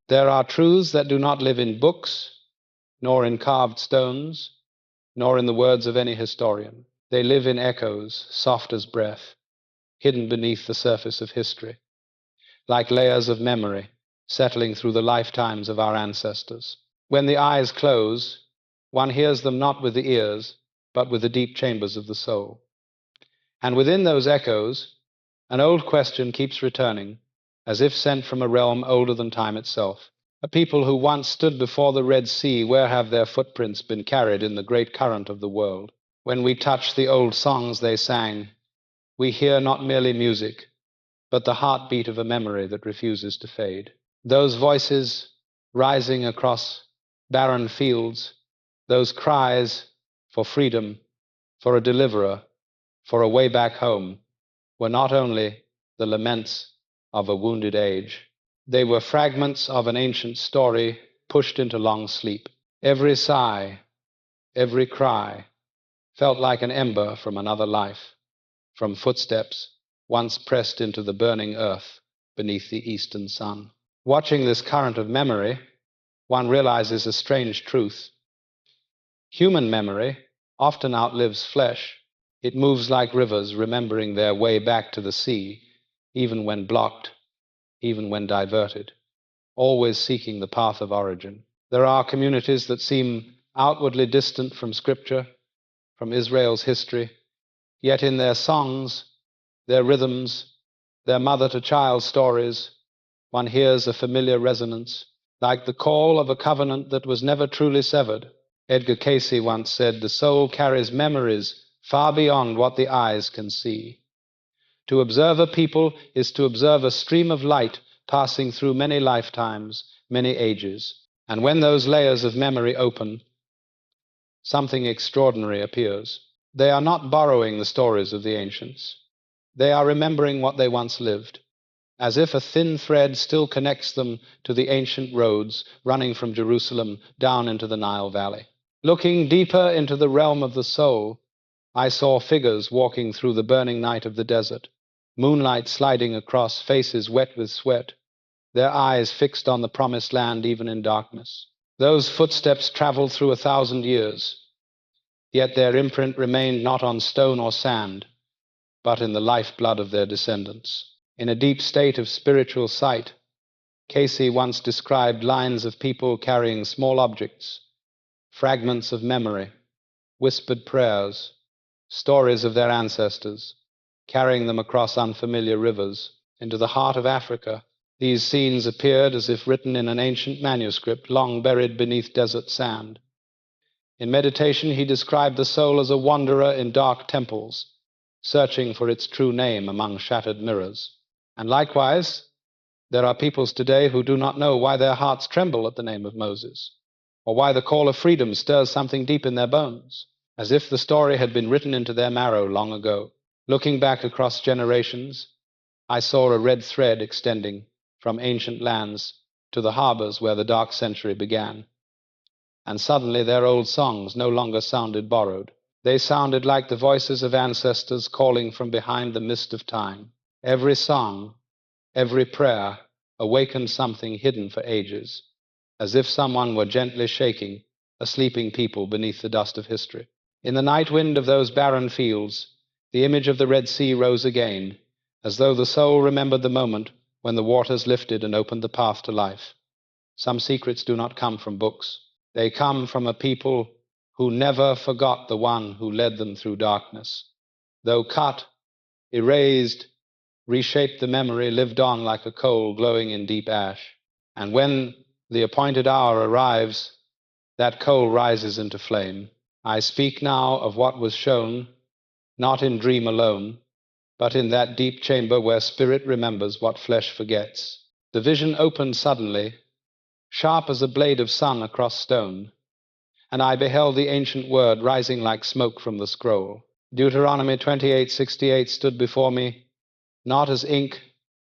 There are truths that do not live in books, nor in carved stones, nor in the words of any historian. They live in echoes, soft as breath, hidden beneath the surface of history, like layers of memory settling through the lifetimes of our ancestors. When the eyes close, one hears them not with the ears, but with the deep chambers of the soul. And within those echoes, an old question keeps returning, as if sent from a realm older than time itself. A people who once stood before the Red Sea, where have their footprints been carried in the great current of the world? When we touch the old songs they sang, we hear not merely music, but the heartbeat of a memory that refuses to fade. Those voices rising across barren fields, those cries for freedom, for a deliverer, for a way back home, were not only the laments of a wounded age, they were fragments of an ancient story pushed into long sleep. Every sigh, every cry felt like an ember from another life, from footsteps once pressed into the burning earth beneath the eastern sun. Watching this current of memory, one realizes a strange truth. Human memory often outlives flesh. It moves like rivers, remembering their way back to the sea, even when blocked, even when diverted, always seeking the path of origin. There are communities that seem outwardly distant from Scripture, from Israel's history, yet in their songs, their rhythms, their mother-to-child stories, one hears a familiar resonance, like the call of a covenant that was never truly severed. Edgar Cayce once said, "The soul carries memories far beyond what the eyes can see." To observe a people is to observe a stream of light passing through many lifetimes, many ages. And when those layers of memory open, something extraordinary appears. They are not borrowing the stories of the ancients. They are remembering what they once lived, as if a thin thread still connects them to the ancient roads running from Jerusalem down into the Nile Valley. Looking deeper into the realm of the soul, I saw figures walking through the burning night of the desert, moonlight sliding across faces wet with sweat, their eyes fixed on the promised land even in darkness. Those footsteps traveled through 1,000 years, yet their imprint remained not on stone or sand, but in the lifeblood of their descendants. In a deep state of spiritual sight, Cayce once described lines of people carrying small objects, fragments of memory, whispered prayers, stories of their ancestors, carrying them across unfamiliar rivers into the heart of Africa. These scenes appeared as if written in an ancient manuscript long buried beneath desert sand. In meditation, he described the soul as a wanderer in dark temples, searching for its true name among shattered mirrors. And likewise, there are peoples today who do not know why their hearts tremble at the name of Moses, or why the call of freedom stirs something deep in their bones, as if the story had been written into their marrow long ago. Looking back across generations, I saw a red thread extending from ancient lands to the harbors where the dark century began. And suddenly their old songs no longer sounded borrowed. They sounded like the voices of ancestors calling from behind the mist of time. Every song, every prayer awakened something hidden for ages, as if someone were gently shaking a sleeping people beneath the dust of history. In the night wind of those barren fields, the image of the Red Sea rose again, as though the soul remembered the moment when the waters lifted and opened the path to life. Some secrets do not come from books. They come from a people who never forgot the one who led them through darkness. Though cut, erased, reshaped, the memory lived on like a coal glowing in deep ash. And when the appointed hour arrives, that coal rises into flame. I speak now of what was shown, not in dream alone, but in that deep chamber where spirit remembers what flesh forgets. The vision opened suddenly, sharp as a blade of sun across stone, and I beheld the ancient word rising like smoke from the scroll. Deuteronomy 28:68 stood before me, not as ink,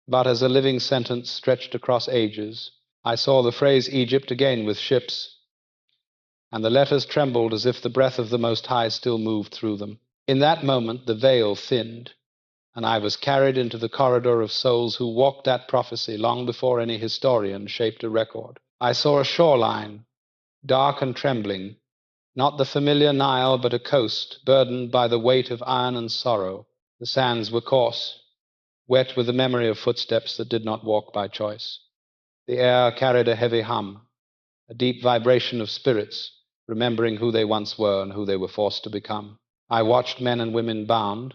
but as a living sentence stretched across ages. I saw the phrase Egypt again with ships, and the letters trembled as if the breath of the Most High still moved through them. In that moment, the veil thinned, and I was carried into the corridor of souls who walked that prophecy long before any historian shaped a record. I saw a shoreline, dark and trembling, not the familiar Nile, but a coast burdened by the weight of iron and sorrow. The sands were coarse, wet with the memory of footsteps that did not walk by choice. The air carried a heavy hum, a deep vibration of spirits, remembering who they once were and who they were forced to become. I watched men and women bound,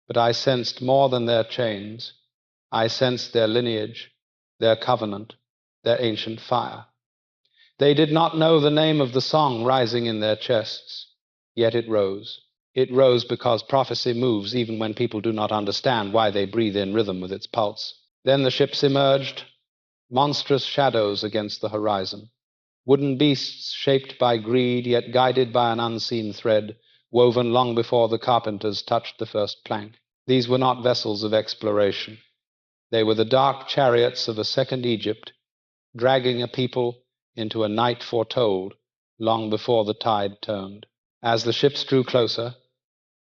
but I sensed more than their chains. I sensed their lineage, their covenant, their ancient fire. They did not know the name of the song rising in their chests, yet it rose. It rose because prophecy moves even when people do not understand why they breathe in rhythm with its pulse. Then the ships emerged, monstrous shadows against the horizon, wooden beasts shaped by greed yet guided by an unseen thread, woven long before the carpenters touched the first plank. These were not vessels of exploration. They were the dark chariots of a second Egypt, dragging a people into a night foretold long before the tide turned. As the ships drew closer,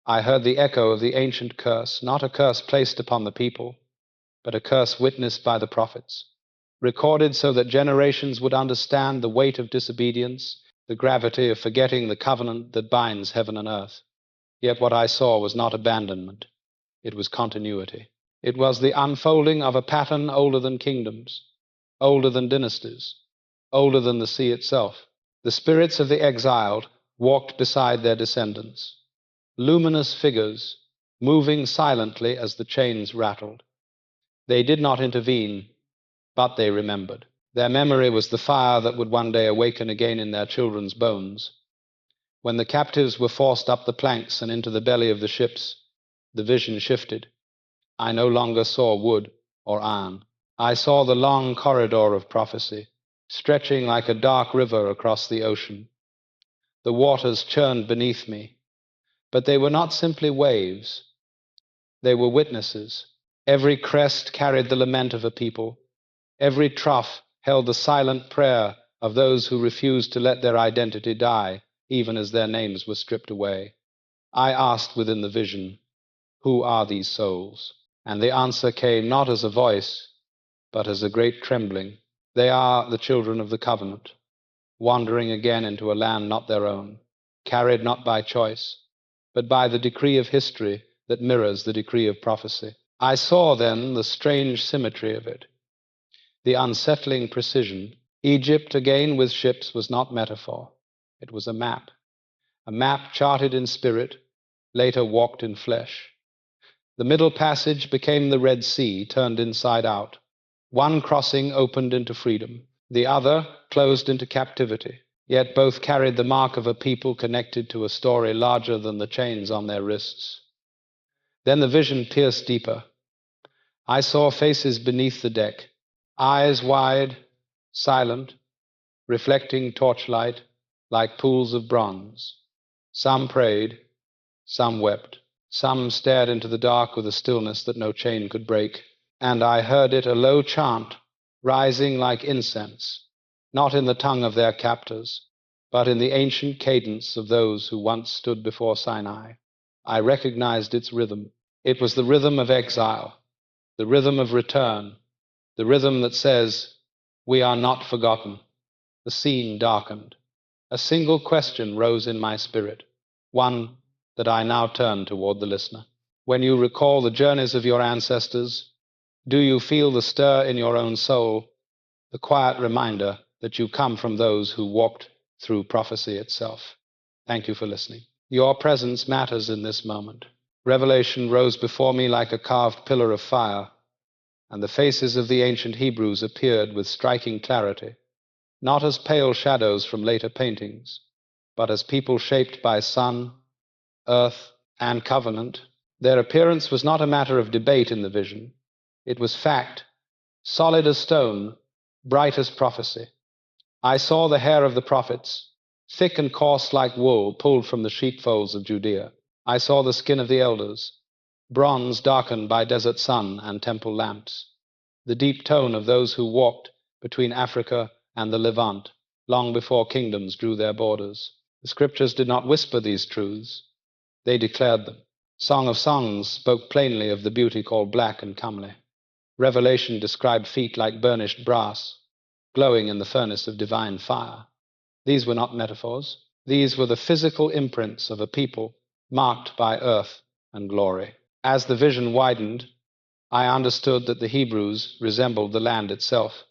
I heard the echo of the ancient curse, not a curse placed upon the people, but a curse witnessed by the prophets, recorded so that generations would understand the weight of disobedience, the gravity of forgetting the covenant that binds heaven and earth. Yet what I saw was not abandonment, it was continuity. It was the unfolding of a pattern older than kingdoms, older than dynasties, older than the sea itself. The spirits of the exiled walked beside their descendants, luminous figures, moving silently as the chains rattled. They did not intervene, but they remembered. Their memory was the fire that would one day awaken again in their children's bones. When the captives were forced up the planks and into the belly of the ships, the vision shifted. I no longer saw wood or iron. I saw the long corridor of prophecy, stretching like a dark river across the ocean. The waters churned beneath me, but they were not simply waves. They were witnesses. Every crest carried the lament of a people. Every trough held the silent prayer of those who refused to let their identity die, even as their names were stripped away. I asked within the vision, "Who are these souls?" And the answer came not as a voice, but as a great trembling. They are the children of the covenant, wandering again into a land not their own, carried not by choice, but by the decree of history that mirrors the decree of prophecy. I saw then the strange symmetry of it, the unsettling precision. Egypt, again with ships, was not metaphor. It was a map charted in spirit, later walked in flesh. The middle passage became the Red Sea, turned inside out. One crossing opened into freedom, the other closed into captivity. Yet both carried the mark of a people connected to a story larger than the chains on their wrists. Then the vision pierced deeper. I saw faces beneath the deck, eyes wide, silent, reflecting torchlight like pools of bronze. Some prayed, some wept. Some stared into the dark with a stillness that no chain could break, and I heard it, a low chant, rising like incense, not in the tongue of their captors, but in the ancient cadence of those who once stood before Sinai. I recognized its rhythm. It was the rhythm of exile, the rhythm of return, the rhythm that says, "We are not forgotten." The scene darkened. A single question rose in my spirit, one that I now turn toward the listener. When you recall the journeys of your ancestors, do you feel the stir in your own soul, the quiet reminder that you come from those who walked through prophecy itself? Thank you for listening. Your presence matters in this moment. Revelation rose before me like a carved pillar of fire, and the faces of the ancient Hebrews appeared with striking clarity, not as pale shadows from later paintings, but as people shaped by sun, earth, and covenant. Their appearance was not a matter of debate in the vision. It was fact, solid as stone, bright as prophecy. I saw the hair of the prophets, thick and coarse like wool pulled from the sheepfolds of Judea. I saw the skin of the elders, bronze darkened by desert sun and temple lamps. The deep tone of those who walked between Africa and the Levant, long before kingdoms drew their borders. The scriptures did not whisper these truths. They declared them. Song of Songs spoke plainly of the beauty called black and comely. Revelation described feet like burnished brass, glowing in the furnace of divine fire. These were not metaphors. These were the physical imprints of a people marked by earth and glory. As the vision widened, I understood that the Hebrews resembled the land itself.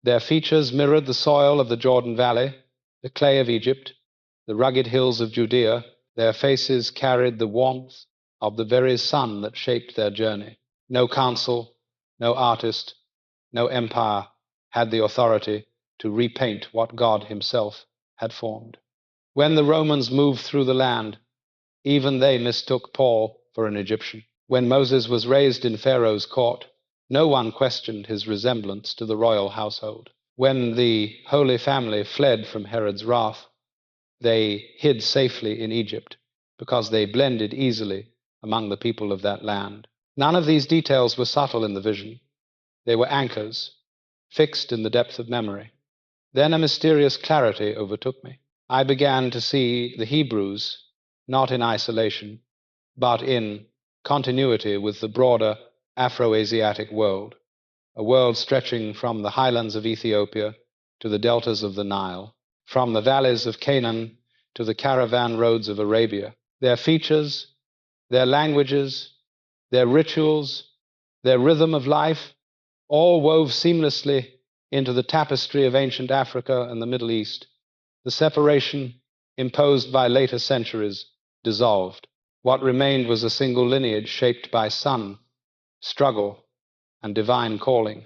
Their features mirrored the soil of the Jordan Valley, the clay of Egypt, the rugged hills of Judea. Their faces carried the warmth of the very sun that shaped their journey. No council, no artist, no empire had the authority to repaint what God himself had formed. When the Romans moved through the land, even they mistook Paul for an Egyptian. When Moses was raised in Pharaoh's court, no one questioned his resemblance to the royal household. When the Holy Family fled from Herod's wrath, they hid safely in Egypt because they blended easily among the people of that land. None of these details were subtle in the vision. They were anchors, fixed in the depth of memory. Then a mysterious clarity overtook me. I began to see the Hebrews not in isolation, but in continuity with the broader Afro-Asiatic world, a world stretching from the highlands of Ethiopia to the deltas of the Nile, from the valleys of Canaan to the caravan roads of Arabia. Their features, their languages, their rituals, their rhythm of life, all wove seamlessly into the tapestry of ancient Africa and the Middle East. The separation imposed by later centuries dissolved. What remained was a single lineage shaped by sun, struggle, and divine calling.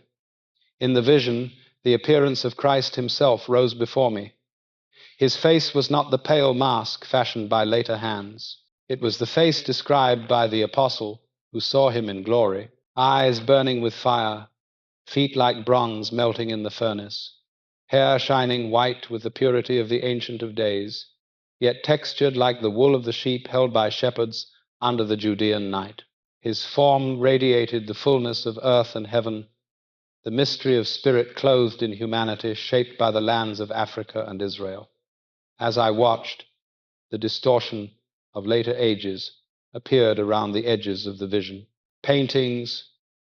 In the vision, the appearance of Christ himself rose before me. His face was not the pale mask fashioned by later hands. It was the face described by the apostle who saw him in glory, eyes burning with fire, feet like bronze melting in the furnace, hair shining white with the purity of the Ancient of Days, yet textured like the wool of the sheep held by shepherds under the Judean night. His form radiated the fullness of earth and heaven, the mystery of spirit clothed in humanity, shaped by the lands of Africa and Israel. As I watched, the distortion of later ages appeared around the edges of the vision. Paintings,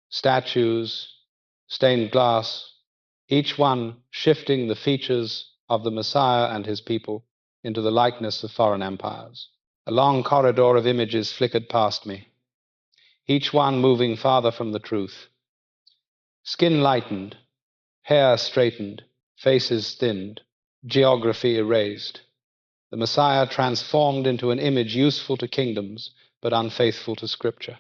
statues, stained glass, each one shifting the features of the Messiah and his people into the likeness of foreign empires. A long corridor of images flickered past me, each one moving farther from the truth. Skin lightened, hair straightened, faces thinned, geography erased. The Messiah transformed into an image useful to kingdoms, but unfaithful to Scripture.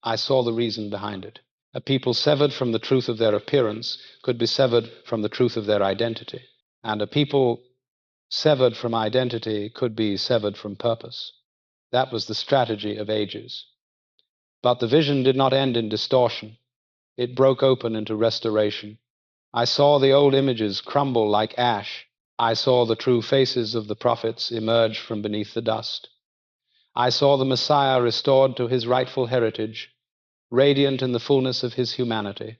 I saw the reason behind it. A people severed from the truth of their appearance could be severed from the truth of their identity. And a people severed from identity could be severed from purpose. That was the strategy of ages. But the vision did not end in distortion. It broke open into restoration. I saw the old images crumble like ash. I saw the true faces of the prophets emerge from beneath the dust. I saw the Messiah restored to his rightful heritage, radiant in the fullness of his humanity.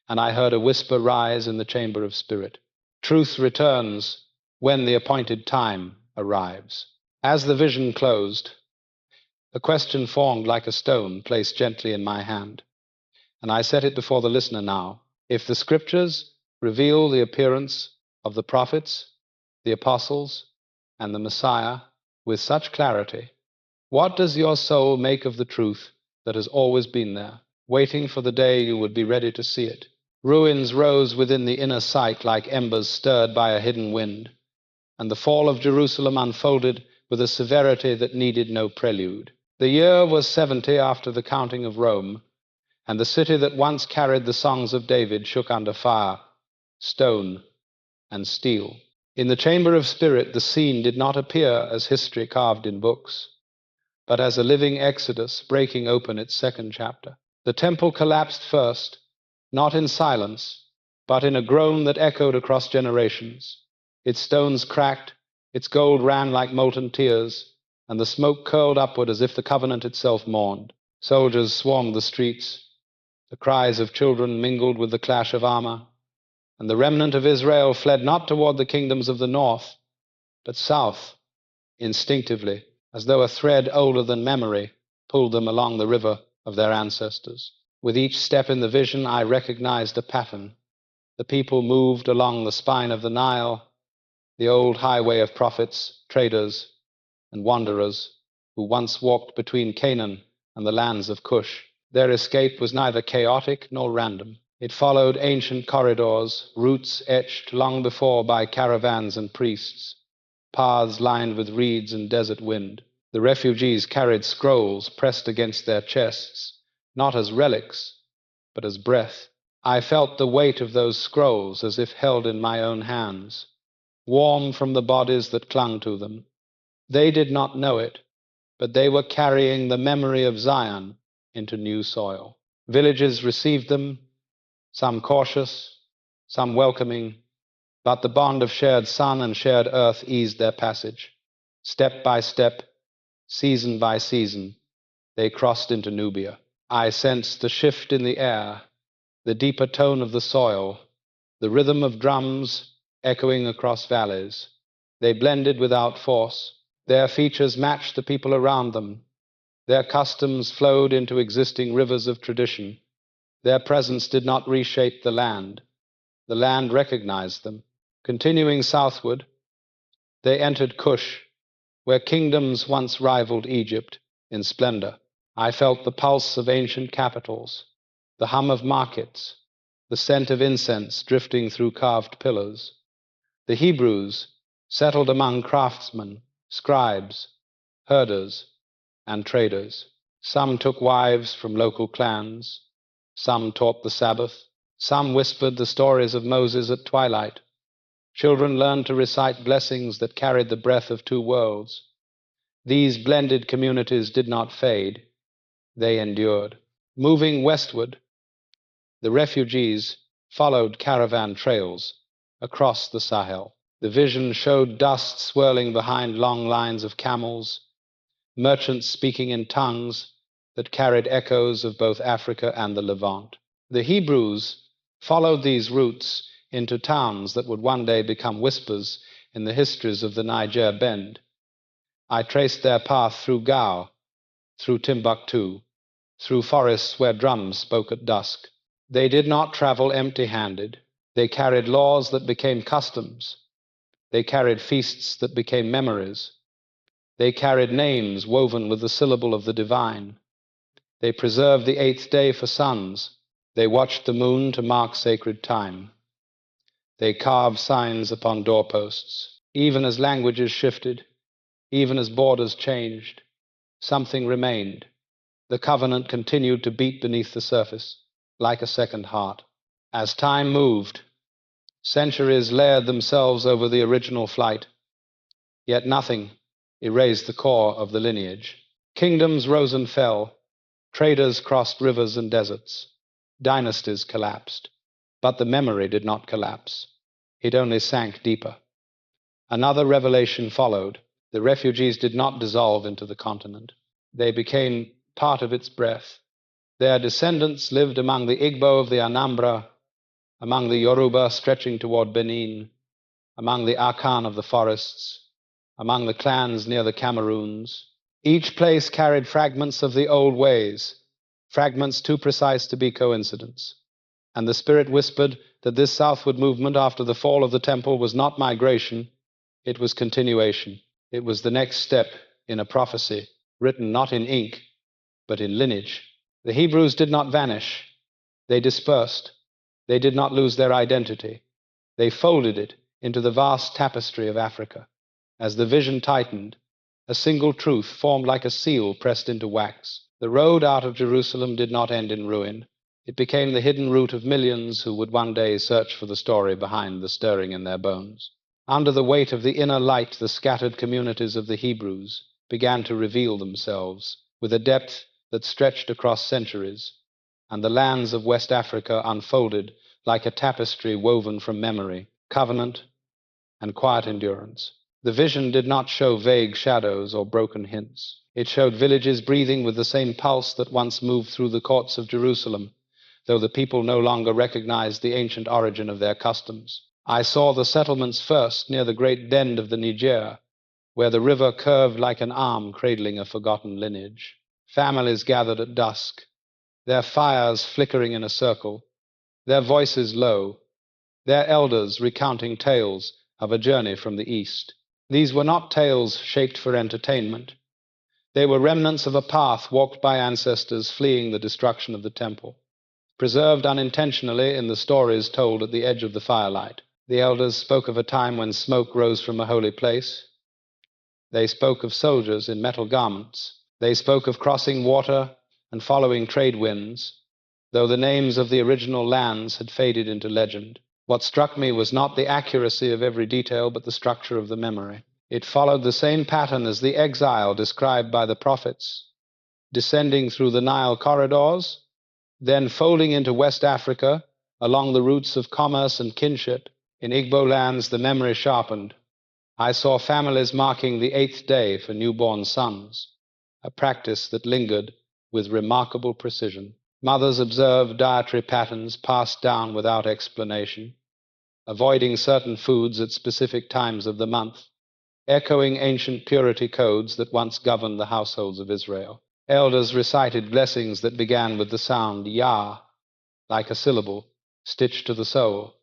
And I heard a whisper rise in the chamber of spirit. Truth returns when the appointed time arrives. As the vision closed, a question formed like a stone placed gently in my hand, and I set it before the listener now. If the Scriptures reveal the appearance of the prophets, the apostles, and the Messiah with such clarity, what does your soul make of the truth that has always been there, waiting for the day you would be ready to see it? Ruins rose within the inner sight like embers stirred by a hidden wind, and the fall of Jerusalem unfolded with a severity that needed no prelude. The year was 70 after the counting of Rome, and the city that once carried the songs of David shook under fire, stone, and steel. In the chamber of spirit, the scene did not appear as history carved in books, but as a living exodus breaking open its second chapter. The temple collapsed first, not in silence, but in a groan that echoed across generations. Its stones cracked, its gold ran like molten tears, and the smoke curled upward as if the covenant itself mourned. Soldiers swarmed the streets. The cries of children mingled with the clash of armor, and the remnant of Israel fled not toward the kingdoms of the north, but south, instinctively, as though a thread older than memory pulled them along the river of their ancestors. With each step in the vision, I recognized a pattern. The people moved along the spine of the Nile, the old highway of prophets, traders, and wanderers who once walked between Canaan and the lands of Cush. Their escape was neither chaotic nor random. It followed ancient corridors, routes etched long before by caravans and priests, paths lined with reeds and desert wind. The refugees carried scrolls pressed against their chests, not as relics, but as breath. I felt the weight of those scrolls as if held in my own hands, warm from the bodies that clung to them. They did not know it, but they were carrying the memory of Zion into new soil. Villages received them, some cautious, some welcoming, but the bond of shared sun and shared earth eased their passage. Step by step, season by season, they crossed into Nubia. I sensed the shift in the air, the deeper tone of the soil, the rhythm of drums echoing across valleys. They blended without force. Their features matched the people around them. Their customs flowed into existing rivers of tradition. Their presence did not reshape the land. The land recognized them. Continuing southward, they entered Cush, where kingdoms once rivaled Egypt in splendor. I felt the pulse of ancient capitals, the hum of markets, the scent of incense drifting through carved pillars. The Hebrews settled among craftsmen, scribes, herders, and traders. Some took wives from local clans, some taught the Sabbath, some whispered the stories of Moses at twilight. Children learned to recite blessings that carried the breath of two worlds. These blended communities did not fade, they endured. Moving westward, the refugees followed caravan trails across the Sahel. The vision showed dust swirling behind long lines of camels, merchants speaking in tongues that carried echoes of both Africa and the Levant. The Hebrews followed these routes into towns that would one day become whispers in the histories of the Niger Bend. I traced their path through Gao, through Timbuktu, through forests where drums spoke at dusk. They did not travel empty-handed. They carried laws that became customs. They carried feasts that became memories. They carried names woven with the syllable of the divine. They preserved the eighth day for suns. They watched the moon to mark sacred time. They carved signs upon doorposts. Even as languages shifted, even as borders changed, something remained. The covenant continued to beat beneath the surface, like a second heart. As time moved, centuries layered themselves over the original flight, yet nothing erased the core of the lineage. Kingdoms rose and fell, traders crossed rivers and deserts, dynasties collapsed, but the memory did not collapse. It only sank deeper. Another revelation followed. The refugees did not dissolve into the continent. They became part of its breath. Their descendants lived among the Igbo of the Anambra, among the Yoruba stretching toward Benin, among the Akan of the forests, among the clans near the Cameroons. Each place carried fragments of the old ways, fragments too precise to be coincidence. And the Spirit whispered that this southward movement after the fall of the temple was not migration, it was continuation. It was the next step in a prophecy, written not in ink, but in lineage. The Hebrews did not vanish. They dispersed. They did not lose their identity. They folded it into the vast tapestry of Africa. As the vision tightened, a single truth formed like a seal pressed into wax. The road out of Jerusalem did not end in ruin. It became the hidden route of millions who would one day search for the story behind the stirring in their bones. Under the weight of the inner light, the scattered communities of the Hebrews began to reveal themselves with a depth that stretched across centuries, and the lands of West Africa unfolded like a tapestry woven from memory, covenant, and quiet endurance. The vision did not show vague shadows or broken hints. It showed villages breathing with the same pulse that once moved through the courts of Jerusalem, though the people no longer recognized the ancient origin of their customs. I saw the settlements first near the great bend of the Niger, where the river curved like an arm cradling a forgotten lineage. families gathered at dusk, their fires flickering in a circle, their voices low, their elders recounting tales of a journey from the east. These were not tales shaped for entertainment. They were remnants of a path walked by ancestors fleeing the destruction of the temple, preserved unintentionally in the stories told at the edge of the firelight. The elders spoke of a time when smoke rose from a holy place. They spoke of soldiers in metal garments. They spoke of crossing water and following trade winds, though the names of the original lands had faded into legend. What struck me was not the accuracy of every detail, but the structure of the memory. It followed the same pattern as the exile described by the prophets, descending through the Nile corridors, then folding into West Africa along the routes of commerce and kinship. In Igbo lands, the memory sharpened. I saw families marking the 8th day for newborn sons, a practice that lingered with remarkable precision. Mothers observed dietary patterns passed down without explanation, avoiding certain foods at specific times of the month, echoing ancient purity codes that once governed the households of Israel. Elders recited blessings that began with the sound Yah, like a syllable stitched to the soul,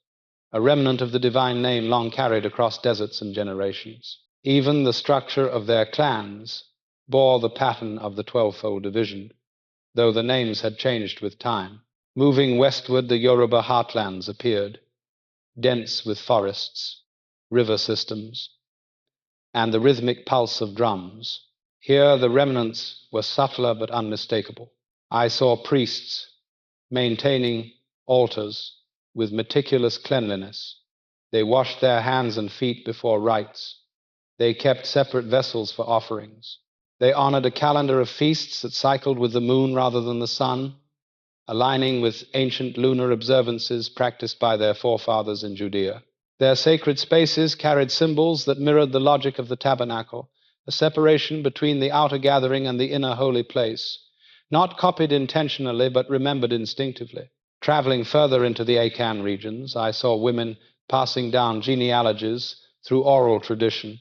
a remnant of the divine name long carried across deserts and generations. Even the structure of their clans bore the pattern of the 12-fold division, though the names had changed with time. Moving westward, the Yoruba heartlands appeared, dense with forests, river systems, and the rhythmic pulse of drums. Here the remnants were subtler but unmistakable. I saw priests maintaining altars with meticulous cleanliness. They washed their hands and feet before rites. They kept separate vessels for offerings. They honored a calendar of feasts that cycled with the moon rather than the sun, aligning with ancient lunar observances practiced by their forefathers in Judea. Their sacred spaces carried symbols that mirrored the logic of the tabernacle, a separation between the outer gathering and the inner holy place, not copied intentionally but remembered instinctively. Traveling further into the Akan regions, I saw women passing down genealogies through oral tradition,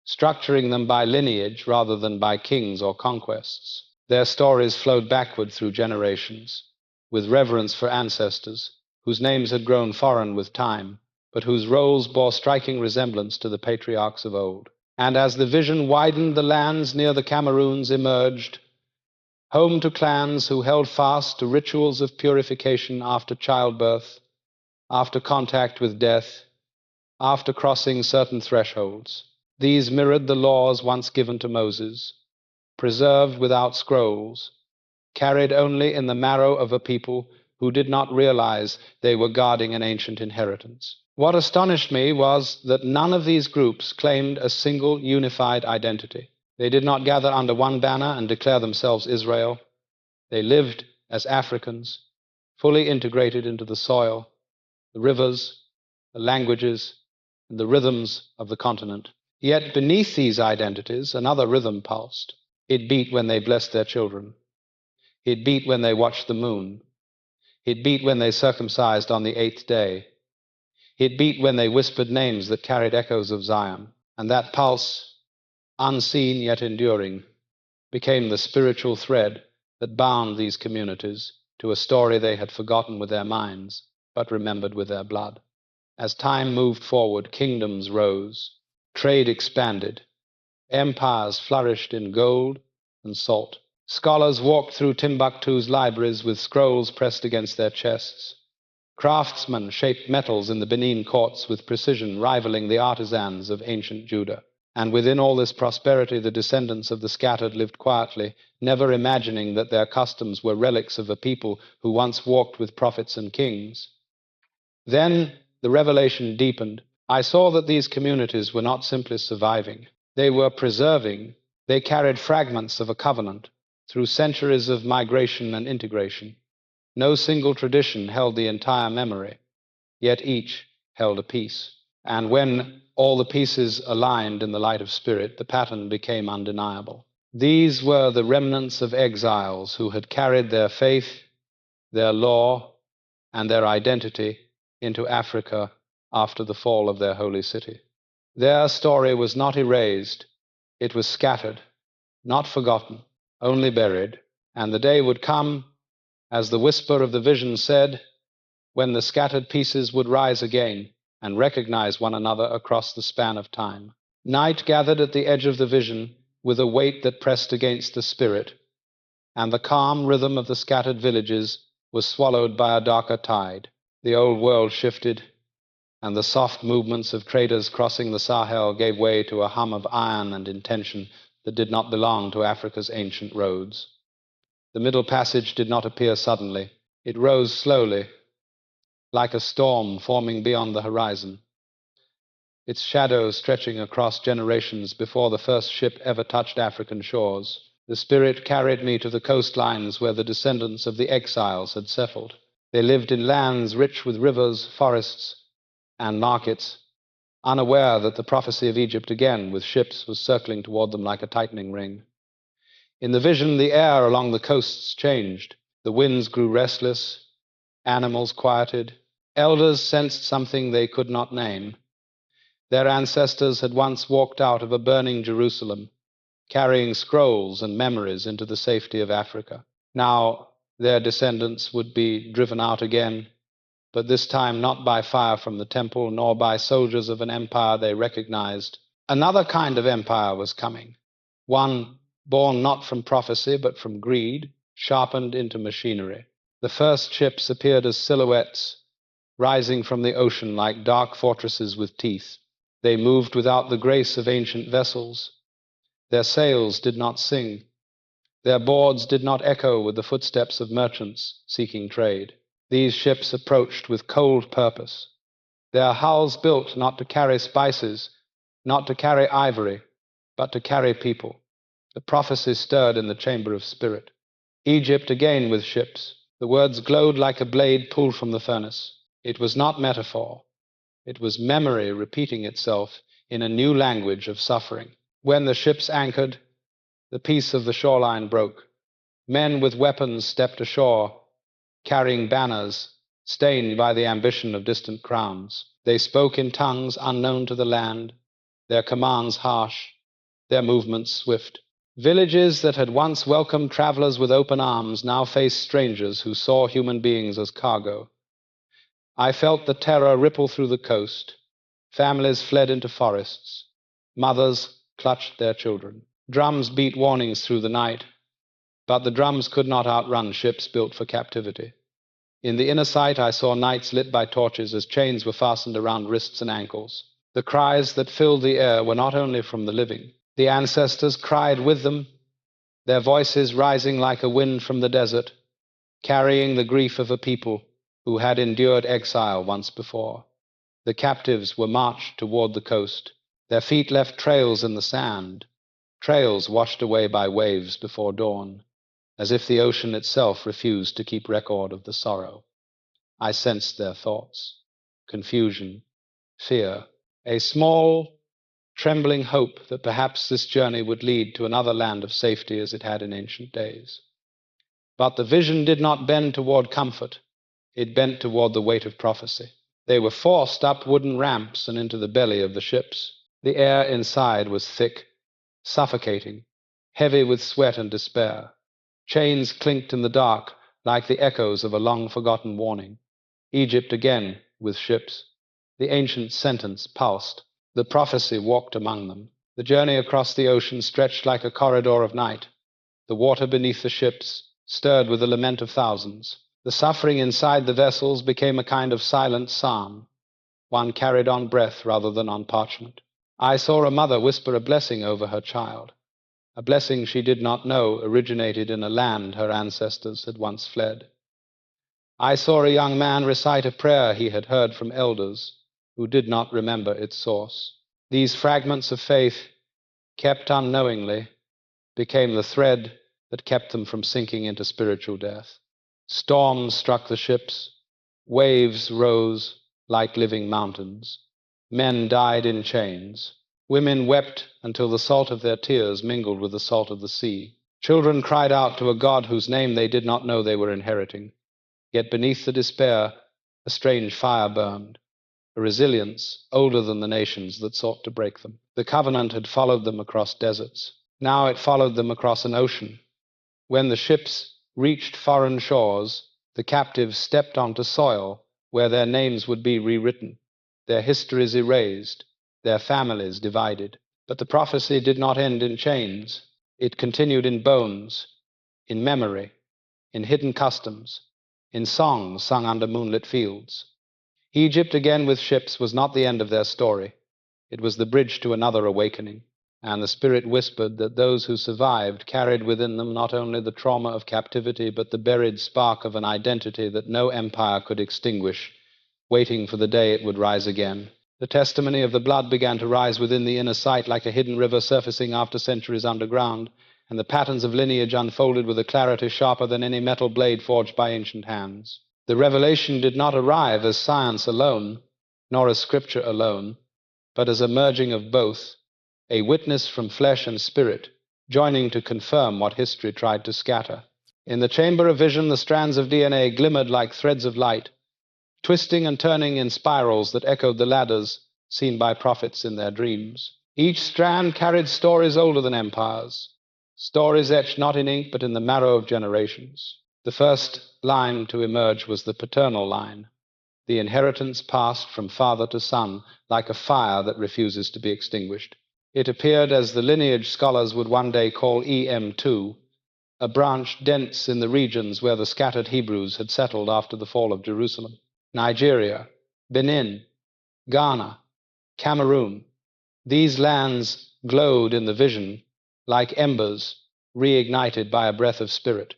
structuring them by lineage rather than by kings or conquests. Their stories flowed backward through generations, with reverence for ancestors whose names had grown foreign with time, but whose roles bore striking resemblance to the patriarchs of old. And as the vision widened, the lands near the Cameroons emerged, home to clans who held fast to rituals of purification after childbirth, after contact with death, after crossing certain thresholds. These mirrored the laws once given to Moses, preserved without scrolls, carried only in the marrow of a people who did not realize they were guarding an ancient inheritance. What astonished me was that none of these groups claimed a single unified identity. They did not gather under one banner and declare themselves Israel. They lived as Africans, fully integrated into the soil, the rivers, the languages, and the rhythms of the continent. Yet beneath these identities, another rhythm pulsed. It beat when they blessed their children. It beat when they watched the moon. It beat when they circumcised on the 8th day. It beat when they whispered names that carried echoes of Zion. And that pulse, unseen yet enduring, became the spiritual thread that bound these communities to a story they had forgotten with their minds, but remembered with their blood. As time moved forward, kingdoms rose, trade expanded, empires flourished in gold and salt. Scholars walked through Timbuktu's libraries with scrolls pressed against their chests. Craftsmen shaped metals in the Benin courts with precision rivaling the artisans of ancient Judah. And within all this prosperity, the descendants of the scattered lived quietly, never imagining that their customs were relics of a people who once walked with prophets and kings. Then the revelation deepened. I saw that these communities were not simply surviving. They were preserving. They carried fragments of a covenant through centuries of migration and integration. No single tradition held the entire memory, yet each held a piece. And when all the pieces aligned in the light of spirit, the pattern became undeniable. These were the remnants of exiles who had carried their faith, their law, and their identity into Africa after the fall of their holy city. Their story was not erased, it was scattered, not forgotten, only buried, and the day would come, as the whisper of the vision said, when the scattered pieces would rise again and recognize one another across the span of time. Night gathered at the edge of the vision with a weight that pressed against the spirit, and the calm rhythm of the scattered villages was swallowed by a darker tide. The old world shifted, and the soft movements of traders crossing the Sahel gave way to a hum of iron and intention that did not belong to Africa's ancient roads. The Middle Passage did not appear suddenly. It rose slowly, like a storm forming beyond the horizon, its shadows stretching across generations before the first ship ever touched African shores. The spirit carried me to the coastlines where the descendants of the exiles had settled. They lived in lands rich with rivers, forests, and markets, unaware that the prophecy of Egypt again with ships was circling toward them like a tightening ring. In the vision, the air along the coasts changed. The winds grew restless, animals quieted. Elders sensed something they could not name. Their ancestors had once walked out of a burning Jerusalem, carrying scrolls and memories into the safety of Africa. Now their descendants would be driven out again, but this time not by fire from the temple, nor by soldiers of an empire they recognized. Another kind of empire was coming, one born not from prophecy but from greed, sharpened into machinery. The first ships appeared as silhouettes, rising from the ocean like dark fortresses with teeth. They moved without the grace of ancient vessels. Their sails did not sing. Their boards did not echo with the footsteps of merchants seeking trade. These ships approached with cold purpose, their hulls built not to carry spices, not to carry ivory, but to carry people. The prophecy stirred in the chamber of spirit. Egypt again with ships. The words glowed like a blade pulled from the furnace. It was not metaphor. It was memory repeating itself in a new language of suffering. When the ships anchored, the peace of the shoreline broke. Men with weapons stepped ashore, carrying banners stained by the ambition of distant crowns. They spoke in tongues unknown to the land, their commands harsh, their movements swift. Villages that had once welcomed travelers with open arms now faced strangers who saw human beings as cargo. I felt the terror ripple through the coast. Families fled into forests. Mothers clutched their children. Drums beat warnings through the night, but the drums could not outrun ships built for captivity. In the inner sight, I saw nights lit by torches as chains were fastened around wrists and ankles. The cries that filled the air were not only from the living. The ancestors cried with them, their voices rising like a wind from the desert, carrying the grief of a people who had endured exile once before. The captives were marched toward the coast. Their feet left trails in the sand, trails washed away by waves before dawn, as if the ocean itself refused to keep record of the sorrow. I sensed their thoughts, confusion, fear, a small, trembling hope that perhaps this journey would lead to another land of safety as it had in ancient days. But the vision did not bend toward comfort. It bent toward the weight of prophecy. They were forced up wooden ramps and into the belly of the ships. The air inside was thick, suffocating, heavy with sweat and despair. Chains clinked in the dark like the echoes of a long-forgotten warning. Egypt again with ships. The ancient sentence pulsed. The prophecy walked among them. The journey across the ocean stretched like a corridor of night. The water beneath the ships stirred with the lament of thousands. The suffering inside the vessels became a kind of silent psalm, one carried on breath rather than on parchment. I saw a mother whisper a blessing over her child, a blessing she did not know originated in a land her ancestors had once fled. I saw a young man recite a prayer he had heard from elders who did not remember its source. These fragments of faith, kept unknowingly, became the thread that kept them from sinking into spiritual death. Storms struck the ships, waves rose like living mountains. Men died in chains. Women wept until the salt of their tears mingled with the salt of the sea. Children cried out to a God whose name they did not know they were inheriting. Yet beneath the despair, a strange fire burned, a resilience older than the nations that sought to break them. The covenant had followed them across deserts. Now it followed them across an ocean, When the ships reached foreign shores, the captives stepped onto soil where their names would be rewritten, their histories erased, their families divided. But the prophecy did not end in chains. It continued in bones, in memory, in hidden customs, in songs sung under moonlit fields. Egypt again with ships was not the end of their story. It was the bridge to another awakening, and the Spirit whispered that those who survived carried within them not only the trauma of captivity, but the buried spark of an identity that no empire could extinguish, waiting for the day it would rise again. The testimony of the blood began to rise within the inner sight like a hidden river surfacing after centuries underground, and the patterns of lineage unfolded with a clarity sharper than any metal blade forged by ancient hands. The revelation did not arrive as science alone, nor as scripture alone, but as a merging of both, a witness from flesh and spirit, joining to confirm what history tried to scatter. In the chamber of vision, the strands of DNA glimmered like threads of light, twisting and turning in spirals that echoed the ladders seen by prophets in their dreams. Each strand carried stories older than empires, stories etched not in ink but in the marrow of generations. The first line to emerge was the paternal line, the inheritance passed from father to son like a fire that refuses to be extinguished. It appeared as the lineage scholars would one day call EM2, a branch dense in the regions where the scattered Hebrews had settled after the fall of Jerusalem. Nigeria, Benin, Ghana, Cameroon. These lands glowed in the vision like embers reignited by a breath of spirit.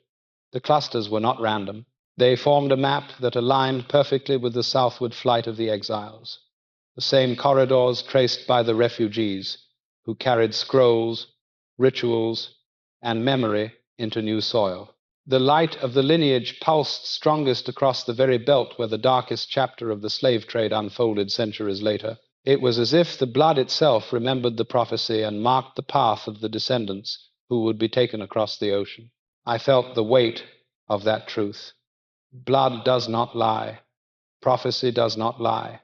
The clusters were not random. They formed a map that aligned perfectly with the southward flight of the exiles, the same corridors traced by the refugees who carried scrolls, rituals, and memory into new soil. The light of the lineage pulsed strongest across the very belt where the darkest chapter of the slave trade unfolded centuries later. It was as if the blood itself remembered the prophecy and marked the path of the descendants who would be taken across the ocean. I felt the weight of that truth. Blood does not lie. Prophecy does not lie.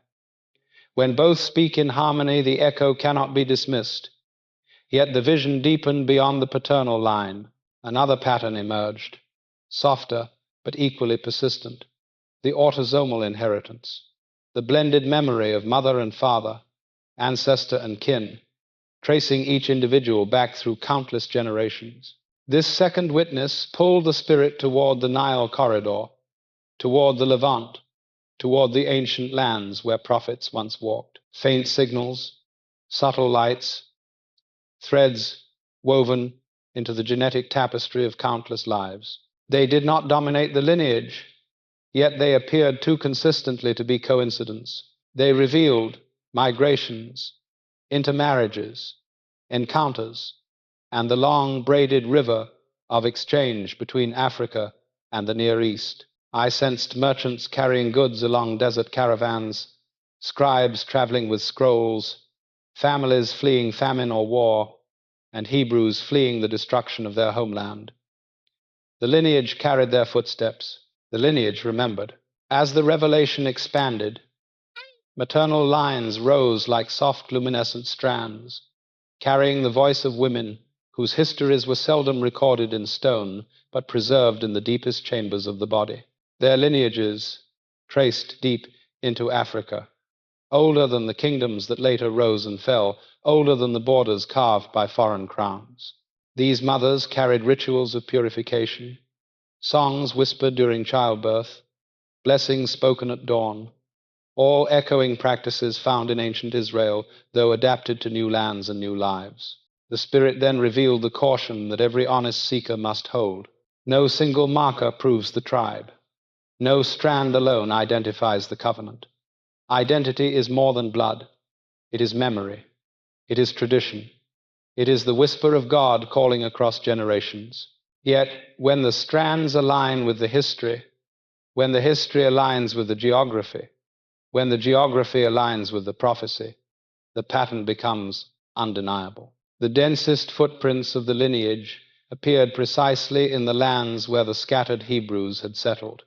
When both speak in harmony, the echo cannot be dismissed. Yet the vision deepened beyond the paternal line. Another pattern emerged, softer but equally persistent, the autosomal inheritance, the blended memory of mother and father, ancestor and kin, tracing each individual back through countless generations. This second witness pulled the spirit toward the Nile corridor, toward the Levant, toward the ancient lands where prophets once walked. Faint signals, subtle lights, threads woven into the genetic tapestry of countless lives. They did not dominate the lineage, yet they appeared too consistently to be coincidence. They revealed migrations, intermarriages, encounters, and the long braided river of exchange between Africa and the Near East. I sensed merchants carrying goods along desert caravans, scribes traveling with scrolls, families fleeing famine or war, and Hebrews fleeing the destruction of their homeland. The lineage carried their footsteps. The lineage remembered. As the revelation expanded, maternal lines rose like soft luminescent strands, carrying the voice of women whose histories were seldom recorded in stone, but preserved in the deepest chambers of the body. Their lineages traced deep into Africa, older than the kingdoms that later rose and fell, older than the borders carved by foreign crowns. These mothers carried rituals of purification, songs whispered during childbirth, blessings spoken at dawn, all echoing practices found in ancient Israel, though adapted to new lands and new lives. The Spirit then revealed the caution that every honest seeker must hold. No single marker proves the tribe. No strand alone identifies the covenant. Identity is more than blood. It is memory. It is tradition. It is the whisper of God calling across generations. Yet, when the strands align with the history, when the history aligns with the geography, when the geography aligns with the prophecy, the pattern becomes undeniable. The densest footprints of the lineage appeared precisely in the lands where the scattered Hebrews had settled,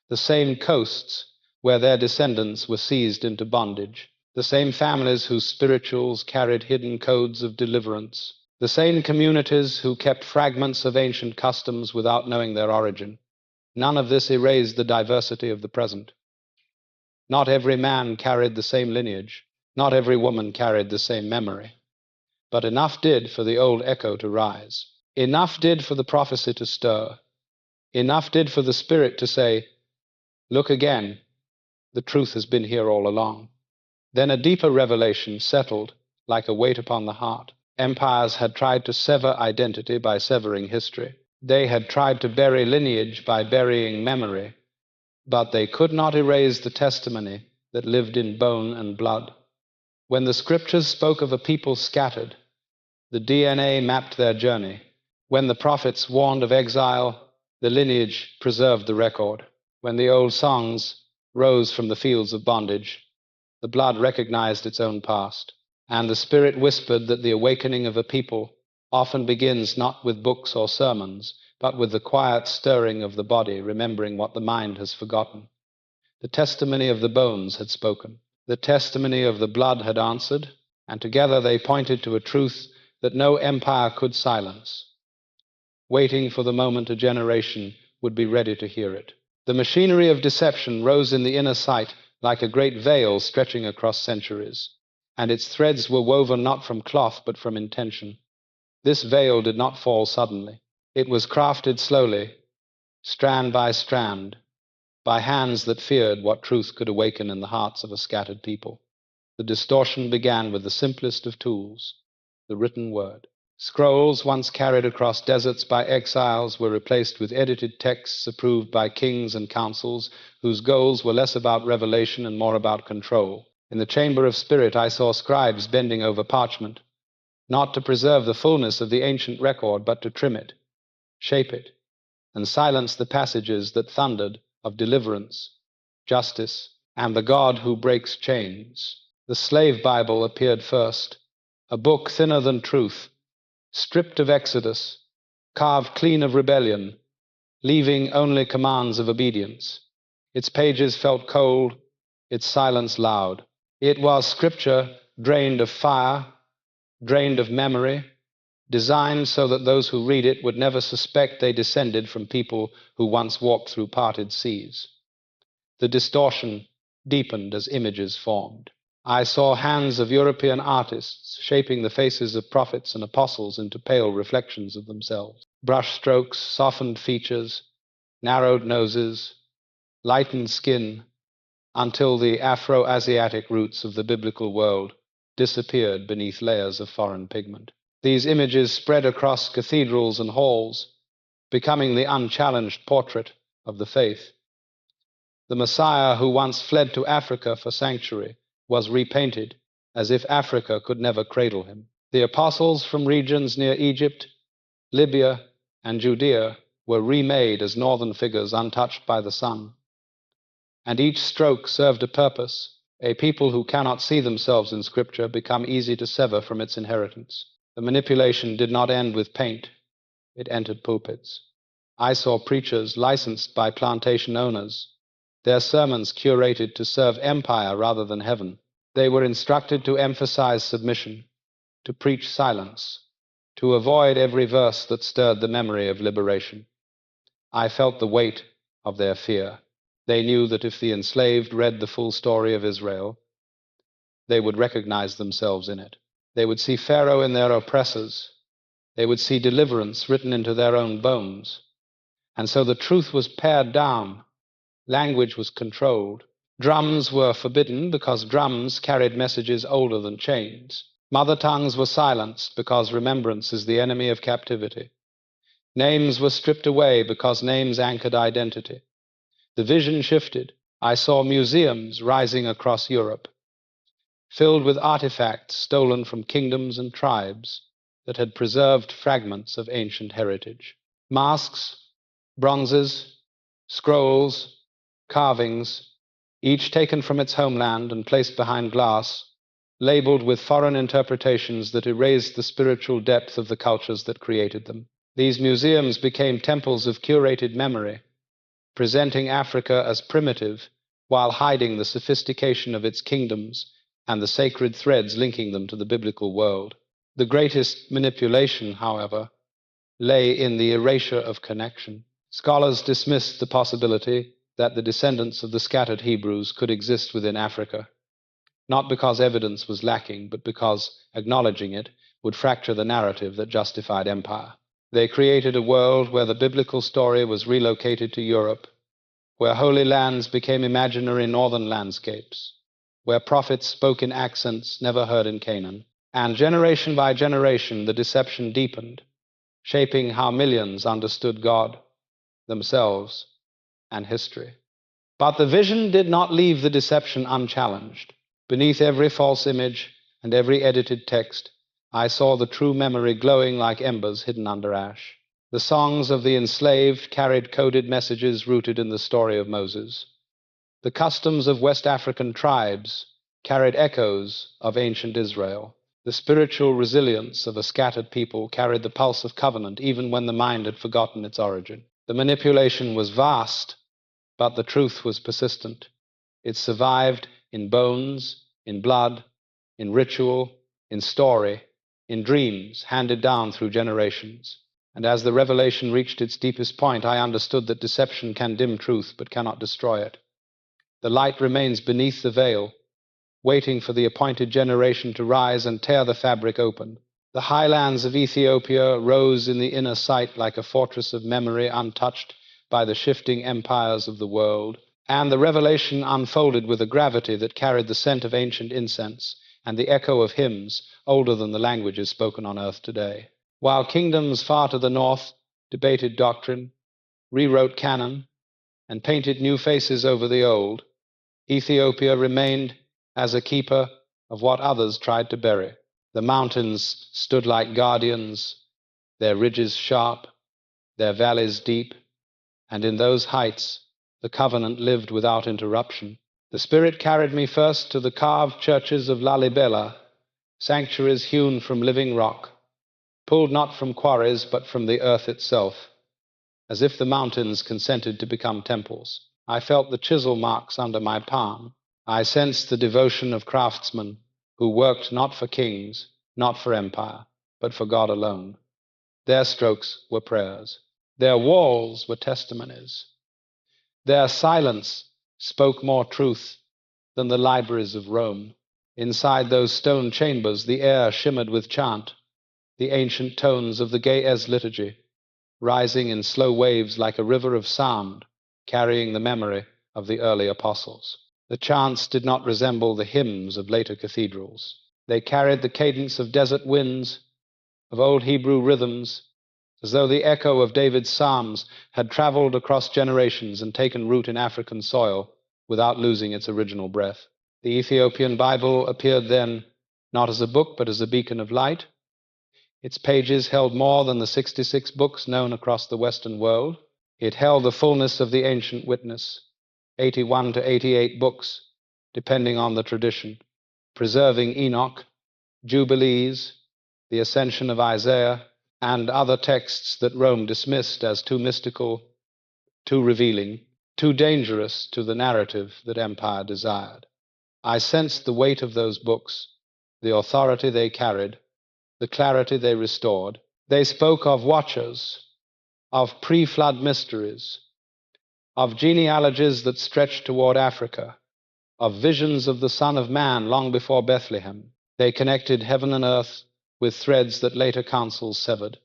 the same coasts where their descendants were seized into bondage, the same families whose spirituals carried hidden codes of deliverance. The same communities who kept fragments of ancient customs without knowing their origin. None of this erased the diversity of the present. Not every man carried the same lineage. Not every woman carried the same memory. But enough did for the old echo to rise. Enough did for the prophecy to stir. Enough did for the spirit to say, "Look again, the truth has been here all along." Then a deeper revelation settled like a weight upon the heart. Empires had tried to sever identity by severing history. They had tried to bury lineage by burying memory, but they could not erase the testimony that lived in bone and blood. When the scriptures spoke of a people scattered, the DNA mapped their journey. When the prophets warned of exile, the lineage preserved the record. When the old songs rose from the fields of bondage, the blood recognized its own past. And the Spirit whispered that the awakening of a people often begins not with books or sermons, but with the quiet stirring of the body, remembering what the mind has forgotten. The testimony of the bones had spoken. The testimony of the blood had answered, and together they pointed to a truth that no empire could silence, waiting for the moment a generation would be ready to hear it. The machinery of deception rose in the inner sight like a great veil stretching across centuries, and its threads were woven not from cloth but from intention. This veil did not fall suddenly. It was crafted slowly, strand by strand, by hands that feared what truth could awaken in the hearts of a scattered people. The distortion began with the simplest of tools, the written word. Scrolls once carried across deserts by exiles were replaced with edited texts approved by kings and councils whose goals were less about revelation and more about control. In the chamber of spirit, I saw scribes bending over parchment, not to preserve the fullness of the ancient record, but to trim it, shape it, and silence the passages that thundered of deliverance, justice, and the God who breaks chains. The slave Bible appeared first, a book thinner than truth, stripped of exodus, carved clean of rebellion, leaving only commands of obedience. Its pages felt cold, its silence loud. It was scripture drained of fire, drained of memory, designed so that those who read it would never suspect they descended from people who once walked through parted seas. The distortion deepened as images formed. I saw hands of European artists shaping the faces of prophets and apostles into pale reflections of themselves. Brush strokes, softened features, narrowed noses, lightened skin, until the Afro-Asiatic roots of the biblical world disappeared beneath layers of foreign pigment. These images spread across cathedrals and halls, becoming the unchallenged portrait of the faith. The Messiah who once fled to Africa for sanctuary was repainted as if Africa could never cradle him. The apostles from regions near Egypt, Libya, and Judea were remade as northern figures untouched by the sun. And each stroke served a purpose. A people who cannot see themselves in Scripture become easy to sever from its inheritance. The manipulation did not end with paint. It entered pulpits. I saw preachers licensed by plantation owners, their sermons curated to serve empire rather than heaven. They were instructed to emphasize submission, to preach silence, to avoid every verse that stirred the memory of liberation. I felt the weight of their fear. They knew that if the enslaved read the full story of Israel, they would recognize themselves in it. They would see Pharaoh in their oppressors. They would see deliverance written into their own bones. And so the truth was pared down. Language was controlled. Drums were forbidden because drums carried messages older than chains. Mother tongues were silenced because remembrance is the enemy of captivity. Names were stripped away because names anchored identity. The vision shifted. I saw museums rising across Europe, filled with artifacts stolen from kingdoms and tribes that had preserved fragments of ancient heritage. Masks, bronzes, scrolls, carvings, each taken from its homeland and placed behind glass, labeled with foreign interpretations that erased the spiritual depth of the cultures that created them. These museums became temples of curated memory, presenting Africa as primitive while hiding the sophistication of its kingdoms and the sacred threads linking them to the biblical world. The greatest manipulation, however, lay in the erasure of connection. Scholars dismissed the possibility that the descendants of the scattered Hebrews could exist within Africa, not because evidence was lacking, but because acknowledging it would fracture the narrative that justified empire. They created a world where the biblical story was relocated to Europe, where holy lands became imaginary northern landscapes, where prophets spoke in accents never heard in Canaan, and generation by generation the deception deepened, shaping how millions understood God, themselves, and history. But the vision did not leave the deception unchallenged. Beneath every false image and every edited text, I saw the true memory glowing like embers hidden under ash. The songs of the enslaved carried coded messages rooted in the story of Moses. The customs of West African tribes carried echoes of ancient Israel. The spiritual resilience of a scattered people carried the pulse of covenant even when the mind had forgotten its origin. The manipulation was vast, but the truth was persistent. It survived in bones, in blood, in ritual, in story, in dreams handed down through generations. And as the revelation reached its deepest point, I understood that deception can dim truth but cannot destroy it. The light remains beneath the veil, waiting for the appointed generation to rise and tear the fabric open. The highlands of Ethiopia rose in the inner sight like a fortress of memory untouched by the shifting empires of the world, and the revelation unfolded with a gravity that carried the scent of ancient incense and the echo of hymns older than the languages spoken on earth today. While kingdoms far to the north debated doctrine, rewrote canon, and painted new faces over the old, Ethiopia remained as a keeper of what others tried to bury. The mountains stood like guardians, their ridges sharp, their valleys deep, and in those heights the covenant lived without interruption. The Spirit carried me first to the carved churches of Lalibela, sanctuaries hewn from living rock, pulled not from quarries but from the earth itself, as if the mountains consented to become temples. I felt the chisel marks under my palm. I sensed the devotion of craftsmen who worked not for kings, not for empire, but for God alone. Their strokes were prayers. Their walls were testimonies. Their silence spoke more truth than the libraries of Rome. Inside those stone chambers, the air shimmered with chant, the ancient tones of the Ge'ez liturgy, rising in slow waves like a river of sound, carrying the memory of the early apostles. The chants did not resemble the hymns of later cathedrals. They carried the cadence of desert winds, of old Hebrew rhythms, as though the echo of David's psalms had traveled across generations and taken root in African soil without losing its original breath. The Ethiopian Bible appeared then not as a book but as a beacon of light. Its pages held more than the 66 books known across the Western world. It held the fullness of the ancient witness, 81 to 88 books, depending on the tradition, preserving Enoch, Jubilees, the Ascension of Isaiah, and other texts that Rome dismissed as too mystical, too revealing, too dangerous to the narrative that empire desired. I sensed the weight of those books, the authority they carried, the clarity they restored. They spoke of watchers, of pre-flood mysteries, of genealogies that stretched toward Africa, of visions of the Son of Man long before Bethlehem. They connected heaven and earth with threads that later councils severed,